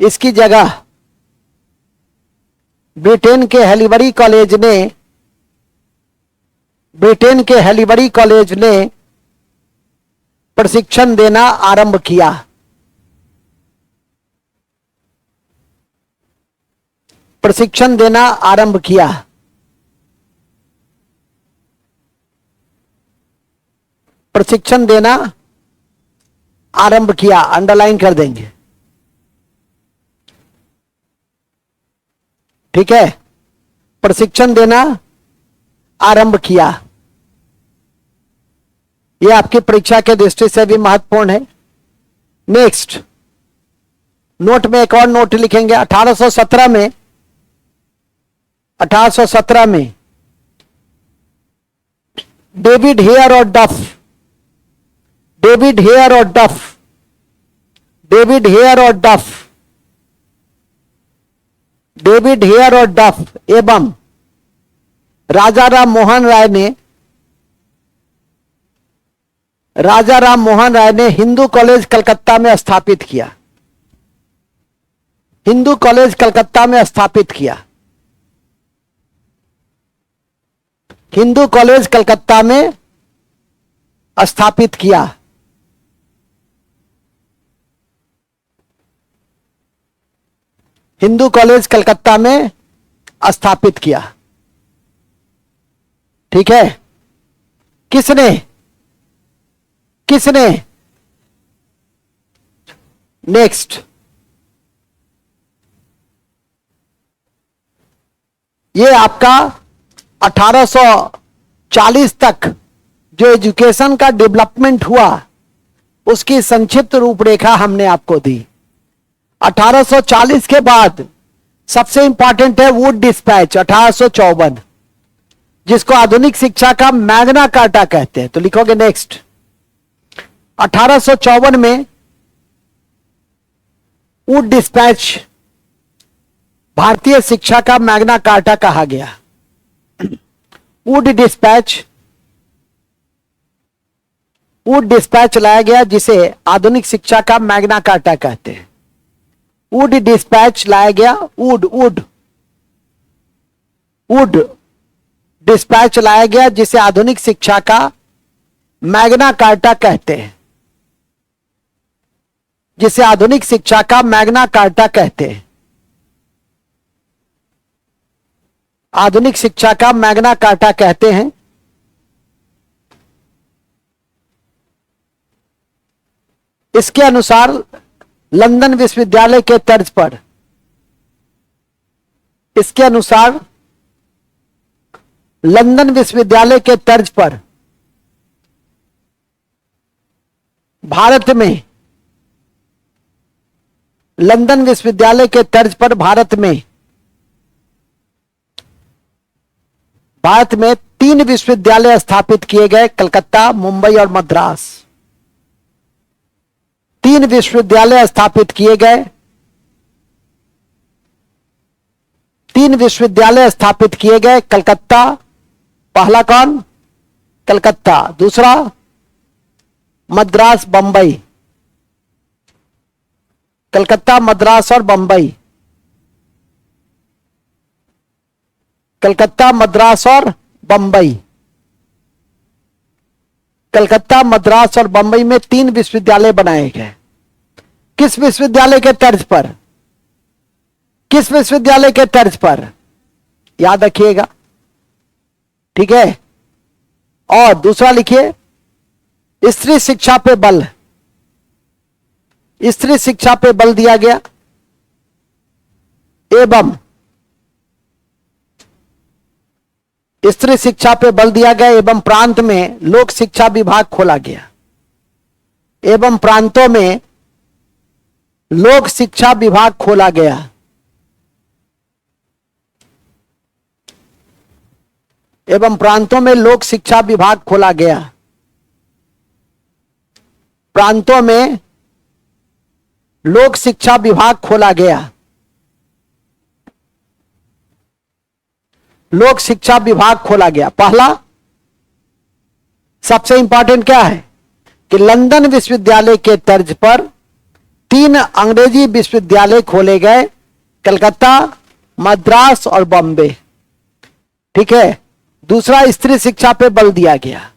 इसकी जगह ब्रिटेन के हेलीबरी कॉलेज ने प्रशिक्षण देना आरंभ किया। प्रशिक्षण देना आरंभ किया। प्रशिक्षण देना आरंभ किया। अंडरलाइन कर देंगे। ठीक है, प्रशिक्षण देना आरंभ किया। यह आपकी परीक्षा के दृष्टि से भी महत्वपूर्ण है। नेक्स्ट नोट में एक और नोट लिखेंगे। 1817 में डेविड हेयर और डफ एवं राजा राम मोहन राय ने हिंदू कॉलेज कलकत्ता में स्थापित किया। हिंदू कॉलेज कलकत्ता में स्थापित किया। हिंदू कॉलेज कलकत्ता में स्थापित किया। हिंदू कॉलेज कलकत्ता में स्थापित किया। ठीक है, किसने किसने? नेक्स्ट, ये आपका 1840 तक जो एजुकेशन का डेवलपमेंट हुआ उसकी संक्षिप्त रूपरेखा हमने आपको दी। 1840 के बाद सबसे इंपॉर्टेंट है वुड डिस्पैच 1854, जिसको आधुनिक शिक्षा का मैग्ना कार्टा कहते हैं। तो लिखोगे नेक्स्ट, 1854 में वुड डिस्पैच भारतीय शिक्षा का मैग्ना कार्टा कहा गया। वुड डिस्पैच लाया गया जिसे आधुनिक शिक्षा का मैग्ना कार्टा कहते हैं। वुड डिस्पैच लाया गया, वुड डिस्पैच लाया गया जिसे आधुनिक शिक्षा का मैग्ना कार्टा कहते हैं, जिसे आधुनिक शिक्षा का मैग्ना कार्टा कहते हैं। आधुनिक शिक्षा का मैग्ना कार्टा कहते हैं। इसके अनुसार लंदन विश्वविद्यालय के तर्ज पर, इसके अनुसार लंदन विश्वविद्यालय के तर्ज पर भारत में, लंदन विश्वविद्यालय के तर्ज पर भारत में 3 विश्वविद्यालय स्थापित किए गए, कलकत्ता, मुंबई और मद्रास। 3 विश्वविद्यालय स्थापित किए गए, 3 विश्वविद्यालय स्थापित किए गए। कलकत्ता, पहला कौन? कलकत्ता। दूसरा मद्रास, बंबई। कलकत्ता, मद्रास और बंबई। कलकत्ता, मद्रास और बंबई। कलकत्ता, मद्रास और बंबई में 3 विश्वविद्यालय बनाए गए। किस विश्वविद्यालय के तर्ज पर? किस विश्वविद्यालय के तर्ज पर? याद रखिएगा, ठीक है। और दूसरा लिखिए, स्त्री शिक्षा पे बल, स्त्री शिक्षा पे बल दिया गया एवं स्त्री शिक्षा पे बल दिया गया एवं प्रांत में लोक शिक्षा विभाग खोला गया, एवं प्रांतों में लोक शिक्षा विभाग खोला गया। एवं प्रांतों में लोक शिक्षा विभाग खोला गया। प्रांतों में लोक शिक्षा विभाग खोला गया। लोक शिक्षा विभाग खोला गया। पहला सबसे इंपॉर्टेंट क्या है कि लंदन विश्वविद्यालय के तर्ज पर 3 अंग्रेजी विश्वविद्यालय खोले गए, कलकत्ता, मद्रास और बॉम्बे, ठीक है। दूसरा, स्त्री शिक्षा पे बल दिया गया।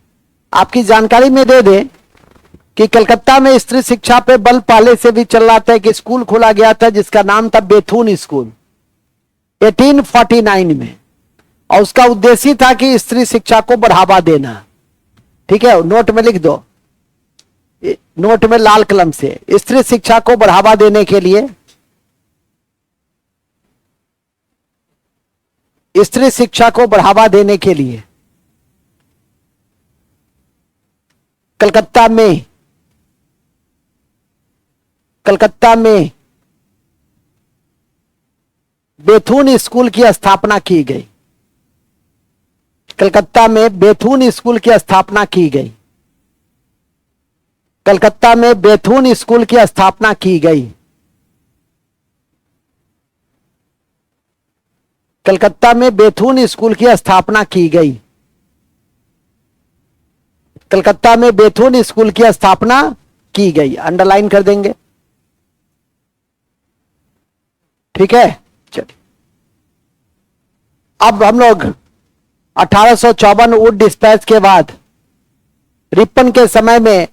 आपकी जानकारी में दे दें कि कलकत्ता में स्त्री शिक्षा पे बल पहले से भी चल रहा था। कि स्कूल खोला गया था जिसका नाम था बेथुन स्कूल 1849 में, और उसका उद्देश्य था कि स्त्री शिक्षा को बढ़ावा देना, ठीक है। नोट में लिख दो, नोट में लाल कलम से, स्त्री शिक्षा को बढ़ावा देने के लिए, स्त्री शिक्षा को बढ़ावा देने के लिए कलकत्ता में बेथुन स्कूल की स्थापना की गई। कलकत्ता में बेथुन स्कूल की स्थापना की गई। कलकत्ता में बेथुन स्कूल की स्थापना की गई। कलकत्ता में बेथुन स्कूल की स्थापना की गई। कलकत्ता में बेथुन स्कूल की स्थापना की गई। अंडरलाइन कर देंगे, ठीक है। चलिए, अब हम लोग 1854 वुड डिस्पैच के बाद रिपन के समय में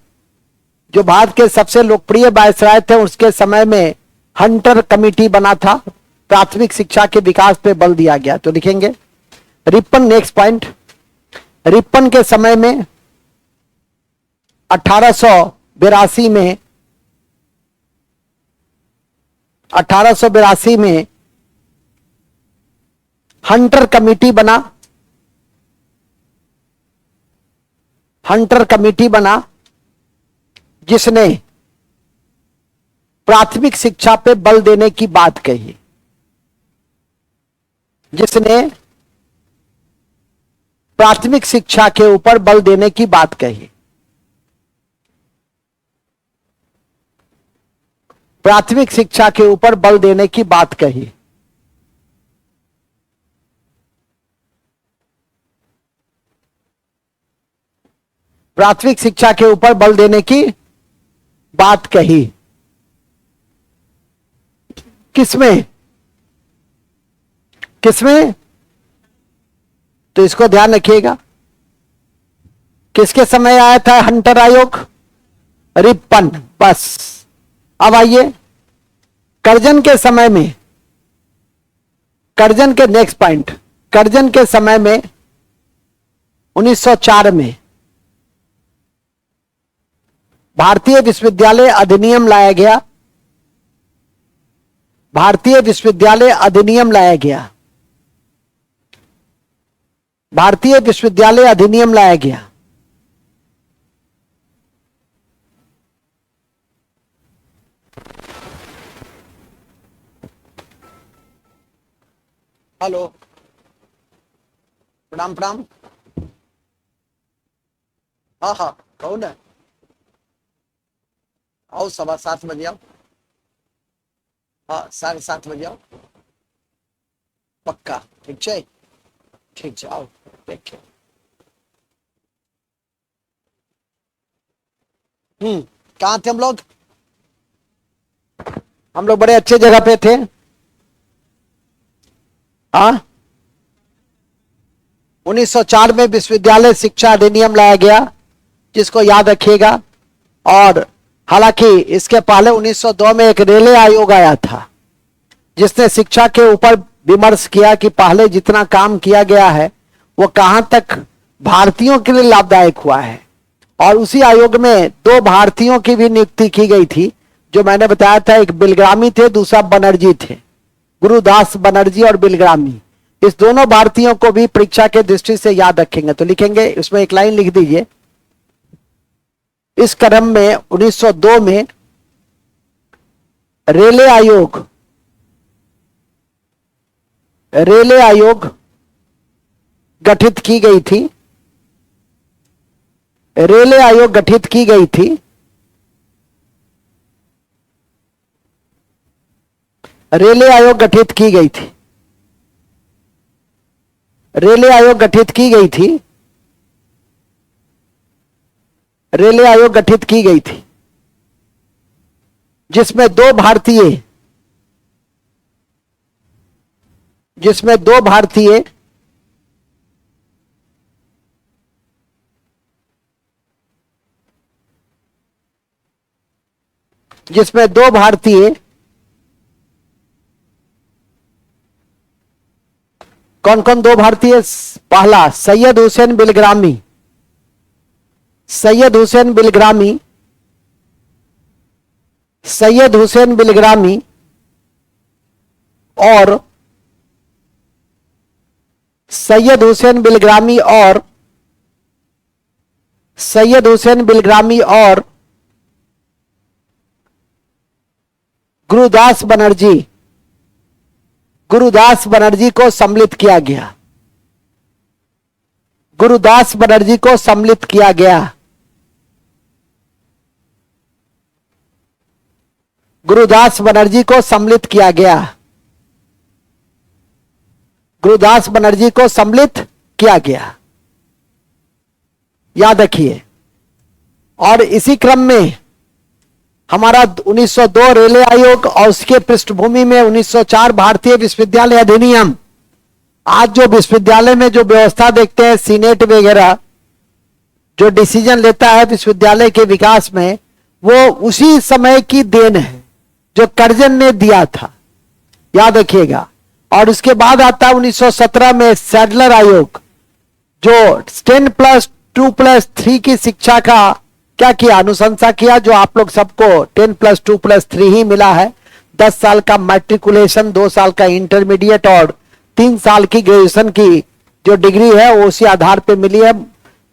जो भारत के सबसे लोकप्रिय वायसराय थे, उसके समय में हंटर कमेटी बना था। प्राथमिक शिक्षा के विकास पे बल दिया गया। तो लिखेंगे रिपन। नेक्स्ट पॉइंट, रिपन के समय में 1882 में हंटर कमेटी बना। हंटर कमेटी बना जिसने प्राथमिक शिक्षा पे बल देने की बात कही, जिसने प्राथमिक शिक्षा के ऊपर बल देने की बात कही। प्राथमिक शिक्षा के ऊपर बल देने की बात कही। प्राथमिक शिक्षा के ऊपर बल देने की बात कही। किसमें? किसमें? तो इसको ध्यान रखिएगा, किसके समय आया था हंटर आयोग? रिपन। बस। अब आइए कर्जन के समय में, कर्जन के नेक्स्ट पॉइंट, कर्जन के समय में 1904 में भारतीय विश्वविद्यालय अधिनियम लाया गया। भारतीय विश्वविद्यालय अधिनियम लाया गया। भारतीय विश्वविद्यालय अधिनियम लाया गया। हेलो, प्रणाम प्रणाम। हाँ हाँ, कौन है? आओ 7:15 बजे आओ। हाँ 7:30 बजे आओ पक्का। ठीक है, ठीक है, आओ देखिए। कहाँ थे हम लोग? हम लोग बड़े अच्छे जगह पे थे। हाँ, 1904 में विश्वविद्यालय शिक्षा अधिनियम लाया गया, जिसको याद रखिएगा। और हालांकि इसके पहले 1902 में एक रेले आयोग आया था, जिसने शिक्षा के ऊपर विमर्श किया कि पहले जितना काम किया गया है वो कहां तक भारतीयों के लिए लाभदायक हुआ है। और उसी आयोग में 2 भारतीयों की भी नियुक्ति की गई थी, जो मैंने बताया था, एक बिलग्रामी थे, दूसरा बनर्जी थे। गुरुदास बनर्जी और बिलग्रामी, इस दोनों भारतीयों को भी परीक्षा के दृष्टि से याद रखेंगे। तो लिखेंगे, उसमें एक लाइन लिख दीजिए। इस क्रम में 1902 में रेले आयोग गठित की गई थी। रेले आयोग गठित की गई थी। रेले आयोग गठित की गई थी। रेले आयोग गठित की गई थी। रेले आयोग गठित की गई थी, जिसमें 2 भारतीय जिसमें 2 भारतीय जिसमें 2 भारतीय कौन कौन 2 भारतीय? पहला सैयद हुसैन बिलग्रामी। सैयद हुसैन बिलग्रामी, सैयद हुसैन बिलग्रामी और सैयद हुसैन बिलग्रामी और सैयद हुसैन बिलग्रामी और गुरुदास बनर्जी, गुरुदास बनर्जी को सम्मिलित किया गया। गुरुदास बनर्जी को सम्मिलित किया गया। गुरुदास बनर्जी को सम्मिलित किया गया। गुरुदास बनर्जी को सम्मिलित किया गया, याद रखिए। और इसी क्रम में हमारा 1902 रेले आयोग और उसके पृष्ठभूमि में 1904 भारतीय विश्वविद्यालय अधिनियम। आज जो विश्वविद्यालय में जो व्यवस्था देखते हैं, सीनेट वगैरह जो डिसीजन लेता है विश्वविद्यालय के विकास में, वो उसी समय की देन है जो कर्जन ने दिया था। याद रखिएगा। और उसके बाद आता है 1917 में सैडलर आयोग, जो 10+2+3 की शिक्षा का क्या किया, अनुशंसा किया, जो आप लोग सबको 10+2+3 ही मिला है। 10 साल का मैट्रिकुलेशन, 2 साल का इंटरमीडिएट और 3 साल की ग्रेजुएशन की जो डिग्री है वो उसी आधार पे मिली है।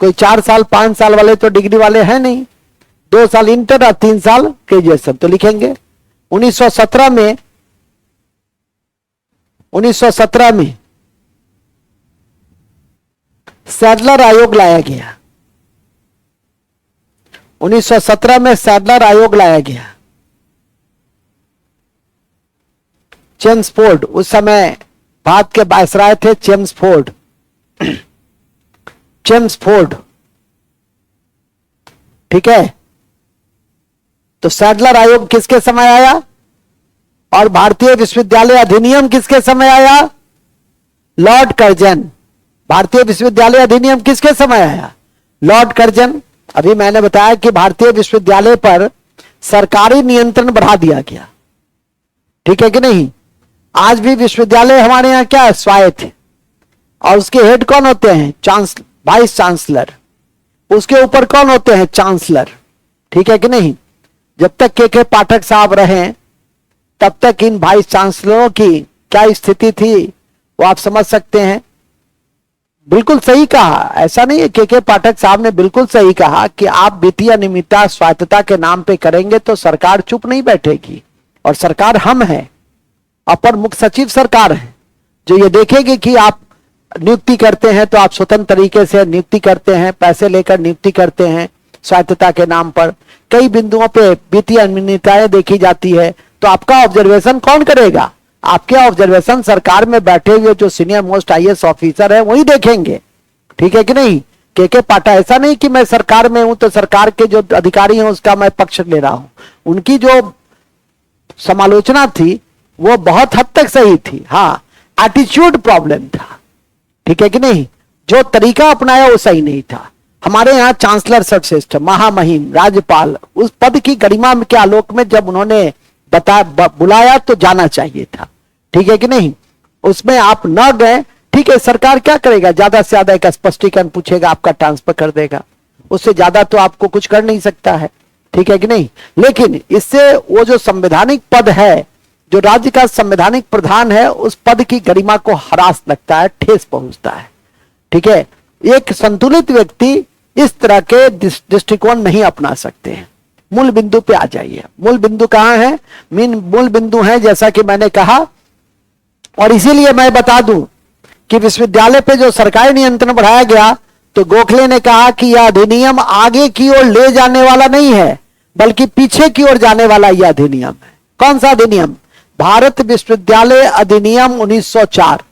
कोई 4 साल 5 साल वाले तो डिग्री वाले हैं नहीं, 2 साल इंटर और 3 साल ग्रेजुएशन। तो लिखेंगे 1917 में 1917 में सैडलर आयोग लाया गया। 1917 में सैडलर आयोग लाया गया। चेम्सफोर्ड, उस समय भारत के वायसराय थे चेम्सफोर्ड। चेम्सफोर्ड, ठीक है। तो सैडलर आयोग किसके समय आया? और भारतीय विश्वविद्यालय अधिनियम किसके समय आया? Lord Curzon. भारतीय विश्वविद्यालय अधिनियम किसके समय आया? Lord Curzon. अभी मैंने बताया कि भारतीय विश्वविद्यालय पर सरकारी नियंत्रण बढ़ा दिया गया, ठीक है कि नहीं। आज भी विश्वविद्यालय हमारे यहां क्या है, स्वायत्त है। और उसके हेड कौन होते हैं? Vice chancellor. उसके ऊपर कौन होते हैं? चांसलर, ठीक है कि नहीं। जब तक के पाठक साहब रहे तब तक इन वाइस चांसलरों की क्या स्थिति थी वो आप समझ सकते हैं। बिल्कुल सही कहा, ऐसा नहीं है, के पाठक साहब ने बिल्कुल सही कहा कि आप वित्तीय अनियमितता स्वायत्तता के नाम पे करेंगे तो सरकार चुप नहीं बैठेगी। और सरकार हम हैं, अपर मुख्य सचिव सरकार है, जो ये देखेगी कि आप नियुक्ति करते हैं तो आप स्वतंत्र तरीके से नियुक्ति करते हैं, पैसे लेकर नियुक्ति करते हैं स्वायत्तता के नाम पर। कई बिंदुओं पे वित्तीय अनियमितताएं देखी जाती है, तो आपका ऑब्जर्वेशन कौन करेगा? आपके ऑब्जर्वेशन सरकार में बैठे हुए जो सीनियर मोस्ट आईएएस ऑफिसर है वही देखेंगे, ठीक है कि नहीं। के पाठक, ऐसा नहीं कि मैं सरकार में हूं तो सरकार के जो अधिकारी हैं उसका मैं पक्ष ले रहा हूं। उनकी जो समालोचना थी वो बहुत हद तक सही थी, हाँ एटीट्यूड प्रॉब्लम था, ठीक है कि नहीं। जो तरीका अपनाया वो सही नहीं था। हमारे यहाँ चांसलर सर्वश्रेष्ठ, महामहिम, राज्यपाल, उस पद की गरिमा के आलोक में जब उन्होंने बुलाया तो जाना चाहिए था, ठीक है कि नहीं। उसमें आप न गए, ठीक है, सरकार क्या करेगा? ज्यादा से ज्यादा एक स्पष्टीकरण पूछेगा, आपका ट्रांसफर कर देगा, उससे ज्यादा तो आपको कुछ कर नहीं सकता है, ठीक है कि नहीं। लेकिन इससे वो जो संवैधानिक पद है, जो राज्य का संवैधानिक प्रधान है, उस पद की गरिमा को हरास लगता है, ठेस पहुंचता है, ठीक है। एक संतुलित व्यक्ति इस तरह के दृष्टिकोण नहीं अपना सकते हैं। मूल बिंदु पे आ जाइए। मूल बिंदु कहां है? मूल बिंदु है जैसा कि मैंने कहा, और इसीलिए मैं बता दूं कि विश्वविद्यालय पे जो सरकारी नियंत्रण बढ़ाया गया, तो गोखले ने कहा कि यह अधिनियम आगे की ओर ले जाने वाला नहीं है, बल्कि पीछे की ओर जाने वाला यह अधिनियम है। कौन सा अधिनियम? भारत विश्वविद्यालय अधिनियम 1904।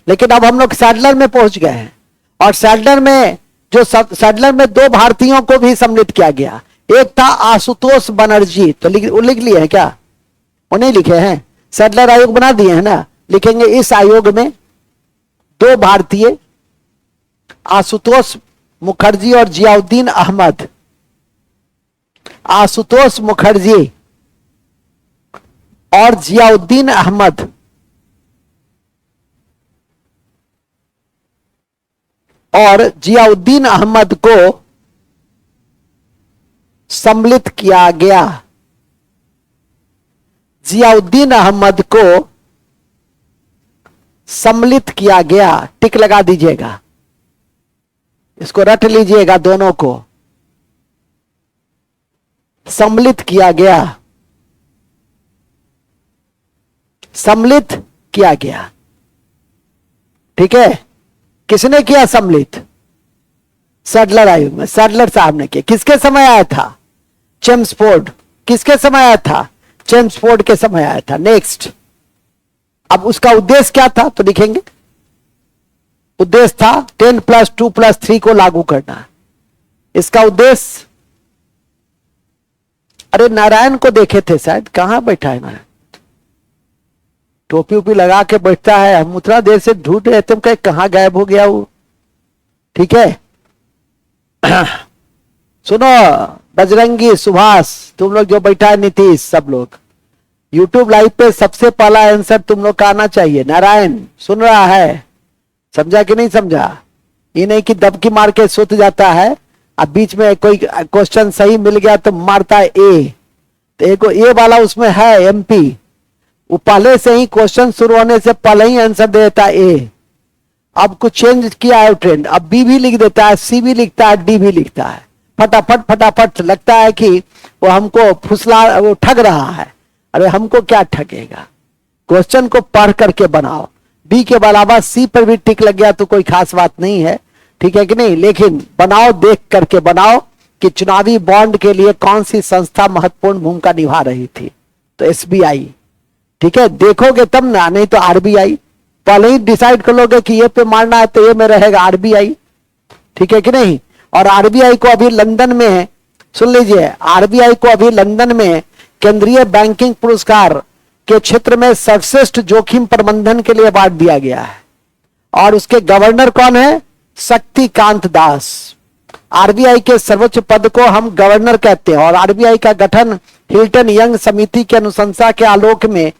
लेकिन अब हम लोग सैडलर में पहुंच गए हैं, और सैडलर में सैडलर में 2 भारतीयों को भी सम्मिलित किया गया। एक था आशुतोष बनर्जी, तो लिख लिए हैं क्या? वो नहीं लिखे हैं, सैडलर आयोग बना दिए हैं ना, लिखेंगे इस आयोग में 2 भारतीय, आशुतोष मुखर्जी और जियाउद्दीन अहमद। आशुतोष मुखर्जी और जियाउद्दीन अहमद को सम्मिलित किया गया। जियाउद्दीन अहमद को सम्मिलित किया गया, टिक लगा दीजिएगा, इसको रट लीजिएगा, दोनों को सम्मिलित किया गया, सम्मिलित किया गया, ठीक है। किसने किया सम्मिलित? सैडलर आयोग में, सैडलर साहब ने किया। किसके समय आया था? चेम्सफोर्ड। किसके समय आया था? चेम्सफोर्ड के समय आया था। नेक्स्ट, अब उसका उद्देश्य क्या था? तो लिखेंगे उद्देश्य था 10+2+3 को लागू करना। इसका उद्देश्य, अरे नारायण को देखे थे शायद, कहां बैठा है नारायण? टोपी उपी लगा के बैठता है, हम उतना देर से ढूंढ रहे थे, तुम कहे कहां गायब हो गया वो, ठीक है। सुनो बजरंगी, सुभाष, तुम लोग जो बैठा है, नीतीश, सब लोग, यूट्यूब लाइव पे सबसे पहला आंसर तुम लोग का आना चाहिए। नारायण सुन रहा है, समझा कि नहीं समझा? ये नहीं कि दबकी मार के सुत जाता है, अब बीच में कोई क्वेश्चन सही मिल गया तो मारता है ए, तो एक ए वाला उसमें है एमपी, वो पहले से ही क्वेश्चन शुरू होने से पहले ही आंसर दे देता है ए। अब कुछ चेंज किया है ट्रेंड, अब बी भी लिख देता है, सी भी लिखता है, डी भी लिखता है, फटाफट फटाफट। लगता है कि वो हमको फुसला, वो ठग रहा है। अरे हमको क्या ठगेगा, क्वेश्चन को पढ़ करके बनाओ। बी के अलावा सी पर भी टिक लग गया तो कोई खास बात नहीं है, ठीक है कि नहीं, लेकिन बनाओ, देख करके बनाओ कि चुनावी बॉन्ड के लिए कौन सी संस्था महत्वपूर्ण भूमिका निभा रही थी। तो एसबीआई, ठीक है, देखोगे तब ना, नहीं तो आरबीआई। पहले ही डिसाइड कर लोगे कि ये पे मारना है तो ये में रहेगा आरबीआई, ठीक है कि नहीं। और आरबीआई को अभी लंदन में, सुन लीजिए, आरबीआई को अभी लंदन में केंद्रीय बैंकिंग पुरस्कार के क्षेत्र में सर्वश्रेष्ठ जोखिम प्रबंधन के लिए अवार्ड दिया गया है। और उसके गवर्नर कौन है? शक्तिकांत दास। आरबीआई के सर्वोच्च पद को हम गवर्नर कहते हैं। और आरबीआई का गठन हिल्टन यंग समिति की अनुशंसा के आलोक में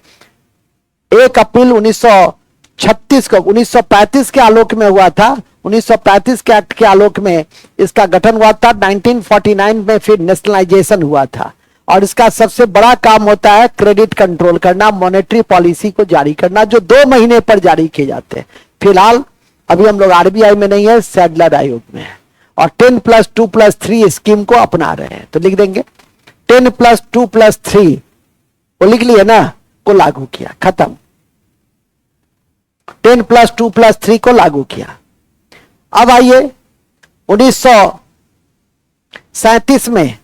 1 अप्रैल 1935 के आलोक में हुआ था। 1935 के एक्ट के आलोक में इसका गठन हुआ था। 1949 में फिर नेशनलाइजेशन हुआ था। और इसका सबसे बड़ा काम होता है क्रेडिट कंट्रोल करना, मॉनेटरी पॉलिसी को जारी करना, जो 2 महीने पर जारी किए जाते हैं। फिलहाल अभी हम लोग आरबीआई में नहीं है, सैडलर आयोग में है। और 10+2+3 स्कीम को अपना रहे हैं। तो लिख देंगे 10+2+3, वो लिख लिए ना, को लागू किया, खत्म। 10+2+3 को लागू किया। अब आइए 1937 में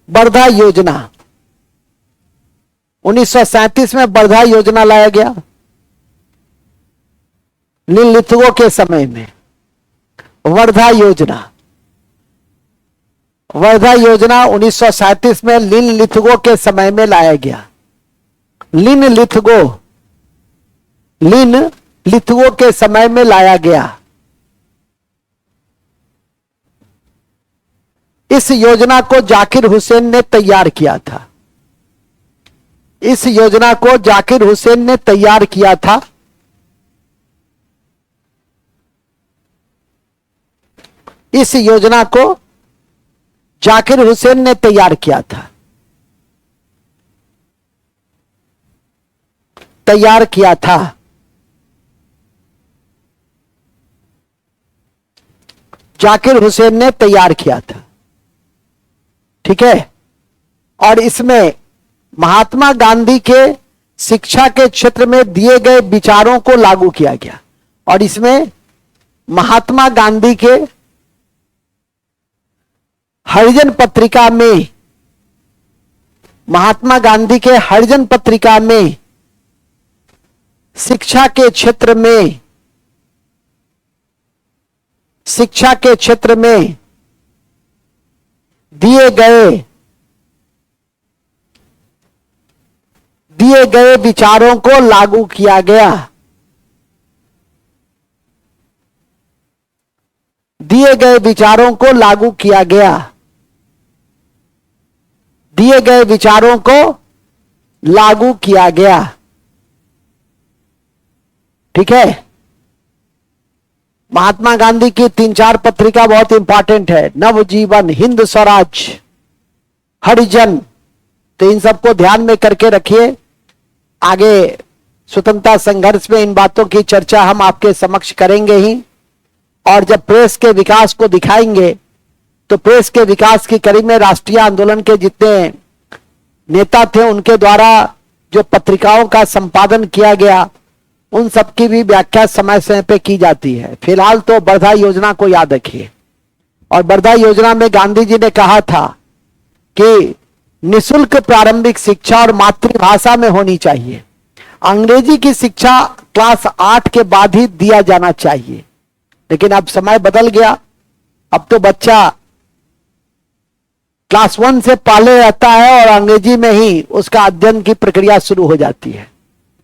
वर्धा योजना, 1937 में वर्धा योजना लाया गया लिनलिथगो के समय में। वर्धा योजना 1937 में लिनलिथगो के समय में लाया गया। लिनलिथगो के समय में लाया गया। इस योजना को जाकिर हुसैन ने तैयार किया था। इस योजना को जाकिर हुसैन ने तैयार किया था। इस योजना को जाकिर हुसैन ने तैयार किया था। जाकिर हुसैन ने तैयार किया था, ठीक है। और इसमें महात्मा गांधी के शिक्षा के क्षेत्र में दिए गए विचारों को लागू किया गया। और इसमें महात्मा गांधी के हरिजन पत्रिका में, महात्मा गांधी के हरिजन पत्रिका में शिक्षा के क्षेत्र में दिए गए विचारों को लागू किया गया। दिए गए विचारों को लागू किया गया। दिए गए विचारों को लागू किया गया, ठीक है। महात्मा गांधी की 3-4 पत्रिका बहुत इंपॉर्टेंट है, नवजीवन, हिंद स्वराज, हरिजन। तो इन सबको ध्यान में करके रखिए। आगे स्वतंत्रता संघर्ष में इन बातों की चर्चा हम आपके समक्ष करेंगे ही। और जब प्रेस के विकास को दिखाएंगे तो प्रेस के विकास की कड़ी में राष्ट्रीय आंदोलन के जितने नेता थे उनके द्वारा जो पत्रिकाओं का संपादन किया गया, उन सब की भी व्याख्या समय समय पे की जाती है। फिलहाल तो वर्धा योजना को याद रखिए। और वर्धा योजना में गांधी जी ने कहा था कि निःशुल्क प्रारंभिक शिक्षा और मातृभाषा में होनी चाहिए। अंग्रेजी की शिक्षा क्लास 8 के बाद ही दिया जाना चाहिए। लेकिन अब समय बदल गया, अब तो बच्चा क्लास 1 से पहले रहता है और अंग्रेजी में ही उसका अध्ययन की प्रक्रिया शुरू हो जाती है,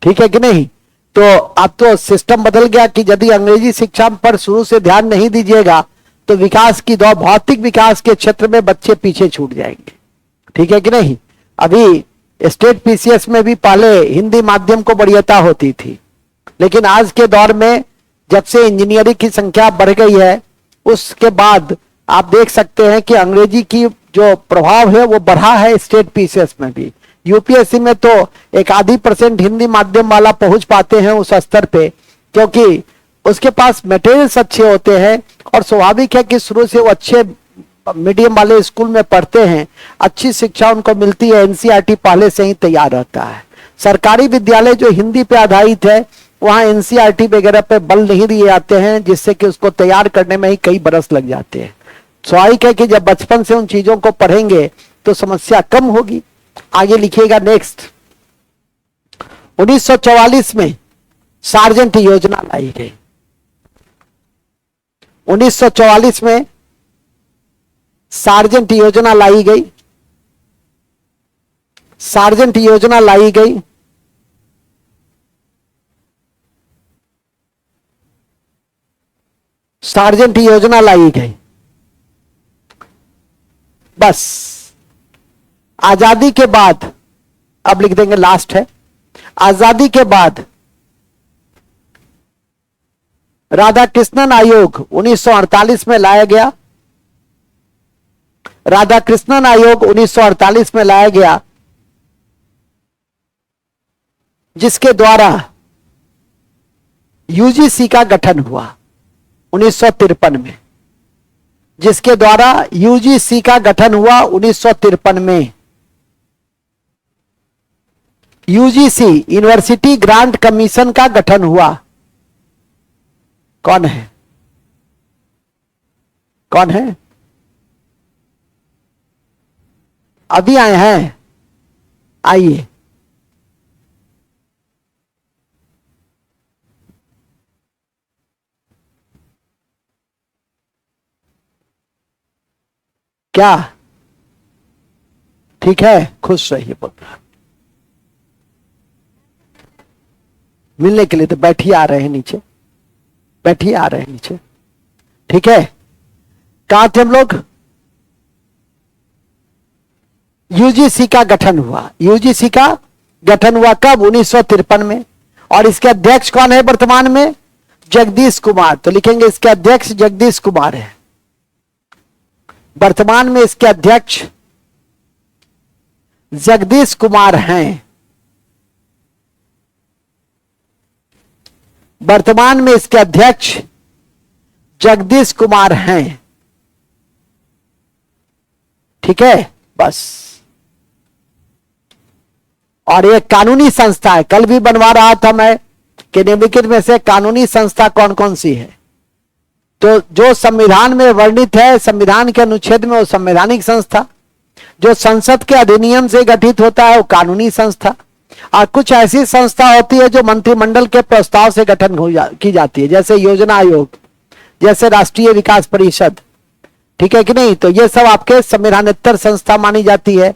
ठीक है कि नहीं। तो अब तो सिस्टम बदल गया कि यदि अंग्रेजी शिक्षा पर शुरू से ध्यान नहीं दीजिएगा तो विकास की दौड़, भौतिक विकास के क्षेत्र में बच्चे पीछे छूट जाएंगे, ठीक है कि नहीं। अभी स्टेट पीसीएस में भी पहले हिंदी माध्यम को वरीयता होती थी, लेकिन आज के दौर में जब से इंजीनियरिंग की संख्या बढ़ गई है उसके बाद आप देख सकते हैं कि अंग्रेजी की जो प्रभाव है वो बढ़ा है स्टेट पीसीएस में भी। यूपीएससी में तो एक आधी % हिंदी माध्यम वाला पहुंच पाते हैं उस स्तर पे, क्योंकि उसके पास मटेरियल्स अच्छे होते हैं और स्वाभाविक है कि शुरू से वो अच्छे मीडियम वाले स्कूल में पढ़ते हैं, अच्छी शिक्षा उनको मिलती है, एनसीईआरटी पहले से ही तैयार रहता है। सरकारी विद्यालय जो हिंदी पे आधारित है वहां एनसीईआरटी वगैरह पे बल नहीं दिए जाते हैं, जिससे कि उसको तैयार करने में ही कई बरस लग जाते हैं। स्वाभाविक है कि जब बचपन से उन चीजों को पढ़ेंगे तो समस्या कम होगी। आगे लिखिएगा नेक्स्ट। 1944 में सार्जेंट योजना लाई गई। 1944 में सार्जेंट योजना लाई गई। सार्जेंट योजना लाई गई। सार्जेंट योजना लाई गई। बस आजादी के बाद, अब लिख देंगे लास्ट है, आजादी के बाद राधा कृष्णन आयोग 1948 में लाया गया। राधा कृष्णन आयोग 1948 में लाया गया, जिसके द्वारा यूजीसी का गठन हुआ 1953 में। जिसके द्वारा यूजीसी का गठन हुआ 1953 में। यूजीसी यूनिवर्सिटी ग्रांट कमीशन का गठन हुआ। कौन है? कौन है? अभी आए हैं, आइए। क्या ठीक है? खुश रहिए। बोल रहा मिलने के लिए तो बैठिए, आ रहे हैं नीचे, बैठिए, आ रहे हैं नीचे। ठीक है, कहां थे हम लोग? यूजीसी का गठन हुआ। यूजीसी का गठन हुआ कब? 1953 में। और इसके अध्यक्ष कौन है वर्तमान में? जगदीश कुमार। तो लिखेंगे इसके अध्यक्ष जगदीश कुमार है। वर्तमान में इसके अध्यक्ष जगदीश कुमार हैं। वर्तमान में इसके अध्यक्ष जगदीश कुमार हैं। ठीक है, बस। और ये कानूनी संस्था है। कल भी बनवा रहा था मैं कि निम्नलिखित में से कानूनी संस्था कौन कौन सी है। तो जो संविधान में वर्णित है, संविधान के अनुच्छेद में, वो संवैधानिक संस्था। जो संसद के अधिनियम से गठित होता है वो कानूनी संस्था। और कुछ ऐसी संस्था होती है जो मंत्रिमंडल के प्रस्ताव से गठन की जाती है, जैसे योजना आयोग, जैसे राष्ट्रीय विकास परिषद। ठीक है कि नहीं? तो ये सब आपके संविधानेतर संस्था मानी जाती है।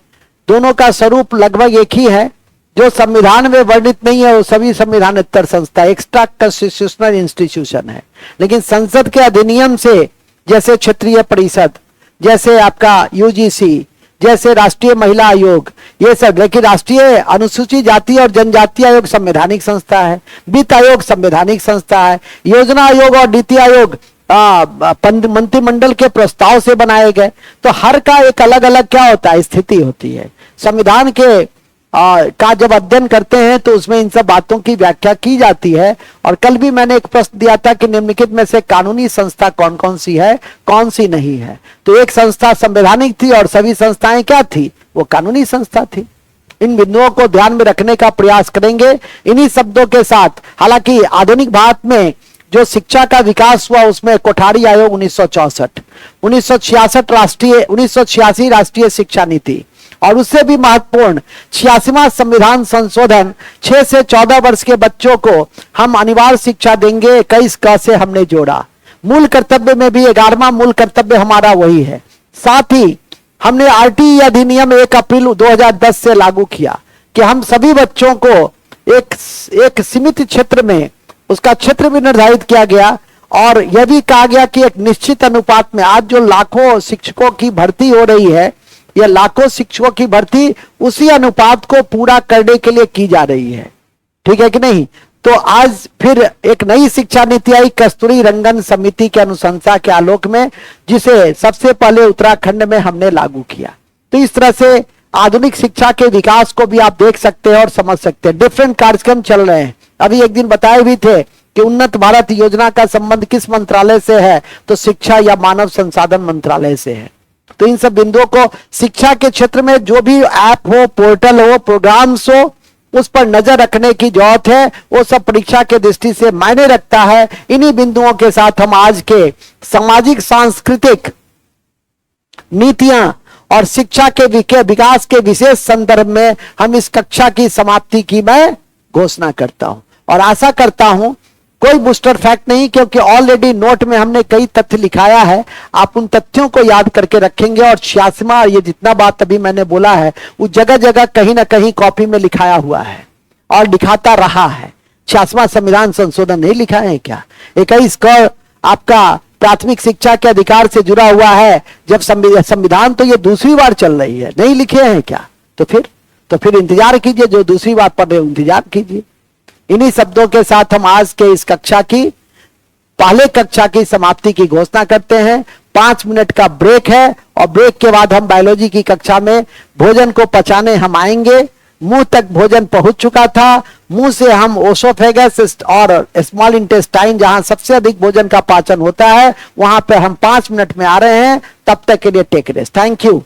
दोनों का स्वरूप लगभग एक ही है। जो संविधान में वर्णित नहीं है वो सभी संविधानेतर संस्था, एक्स्ट्रा कॉन्स्टिट्यूशनल इंस्टीट्यूशन है। लेकिन संसद के अधिनियम से, जैसे क्षेत्रीय परिषद, जैसे आपका यूजीसी, जैसे राष्ट्रीय महिला आयोग, ये सब। लेकिन राष्ट्रीय अनुसूचित जाति और जनजाति आयोग संवैधानिक संस्था है। वित्त आयोग संवैधानिक संस्था है। योजना आयोग और नीति आयोग मंत्रिमंडल के प्रस्ताव से बनाए गए। तो हर का एक अलग अलग क्या होता है, स्थिति होती है। संविधान के का जब अध्ययन करते हैं तो उसमें इन सब बातों की व्याख्या की जाती है। और कल भी मैंने एक प्रश्न दिया था कि निम्नलिखित में से कानूनी संस्था कौन कौन सी है, कौन सी नहीं है। तो एक संस्था संवैधानिक थी और सभी संस्थाएं क्या थी? वो कानूनी संस्था थी। इन बिंदुओं को ध्यान में रखने का प्रयास करेंगे इन्हीं शब्दों के साथ। हालांकि आधुनिक भारत में जो शिक्षा का विकास हुआ उसमें कोठारी आयोग 1964, 1986 राष्ट्रीय शिक्षा नीति, और उससे भी महत्वपूर्ण 86वां संविधान संशोधन। 6 से 14 वर्ष के बच्चों को हम अनिवार्य शिक्षा देंगे, 21 क से हमने जोड़ा। मूल कर्तव्य में भी 11वां मूल कर्तव्य हमारा वही है। साथ ही हमने आरटीई अधिनियम 1 अप्रैल 2010 से लागू किया कि हम सभी बच्चों को एक सीमित क्षेत्र में, उसका क्षेत्र भी निर्धारित किया गया। और यह भी कहा गया कि एक निश्चित अनुपात में, आज जो लाखों शिक्षकों की भर्ती हो रही है, ये लाखों शिक्षकों की भर्ती उसी अनुपात को पूरा करने के लिए की जा रही है, ठीक है कि नहीं। तो आज फिर एक नई शिक्षा नीति आई कस्तूरी रंगन समिति के अनुशंसा के आलोक में, जिसे सबसे पहले उत्तराखंड में हमने लागू किया। तो इस तरह से आधुनिक शिक्षा के विकास को भी आप देख सकते हैं और समझ सकते हैं। डिफरेंट कार्यक्रम चल रहे हैं। अभी एक दिन बताए भी थे कि उन्नत भारत योजना का संबंध किस मंत्रालय से है, तो शिक्षा या मानव संसाधन मंत्रालय से है। तो इन सब बिंदुओं को शिक्षा के क्षेत्र में जो भी ऐप हो, पोर्टल हो, प्रोग्राम्स हो, उस पर नजर रखने की जरूरत है। वो सब परीक्षा के दृष्टि से मायने रखता है। इन्हीं बिंदुओं के साथ हम आज के सामाजिक सांस्कृतिक नीतियां और शिक्षा के विकास के विशेष संदर्भ में हम इस कक्षा की समाप्ति की मैं घोषणा करता हूं और आशा करता हूं कोई बूस्टर फैक्ट नहीं, क्योंकि ऑलरेडी नोट में हमने कई तथ्य लिखाया है। आप उन तथ्यों को याद करके रखेंगे और 86वां ये जितना बात अभी मैंने बोला है वो जगह जगह कहीं ना कहीं कॉपी में लिखाया हुआ है और लिखाता रहा है। 86वां संविधान संशोधन नहीं लिखा है क्या? 21 क आपका प्राथमिक शिक्षा के अधिकार से जुड़ा हुआ है। जब संविधान तो ये दूसरी बार चल रही है, नहीं लिखे हैं क्या? तो फिर इंतजार कीजिए, जो दूसरी बार पढ़ रहे हो इंतजार कीजिए। इन्हीं शब्दों के साथ हम आज के इस कक्षा की पहले कक्षा की समाप्ति की घोषणा करते हैं। 5 मिनट का ब्रेक है और ब्रेक के बाद हम बायोलॉजी की कक्षा में भोजन को पचाने हम आएंगे। मुंह तक भोजन पहुंच चुका था। मुंह से हम ओसोफेगस और स्मॉल इंटेस्टाइन, जहां सबसे अधिक भोजन का पाचन होता है, वहां पे हम 5 मिनट में आ रहे हैं। तब तक के लिए टेक रेस्ट। Thank you.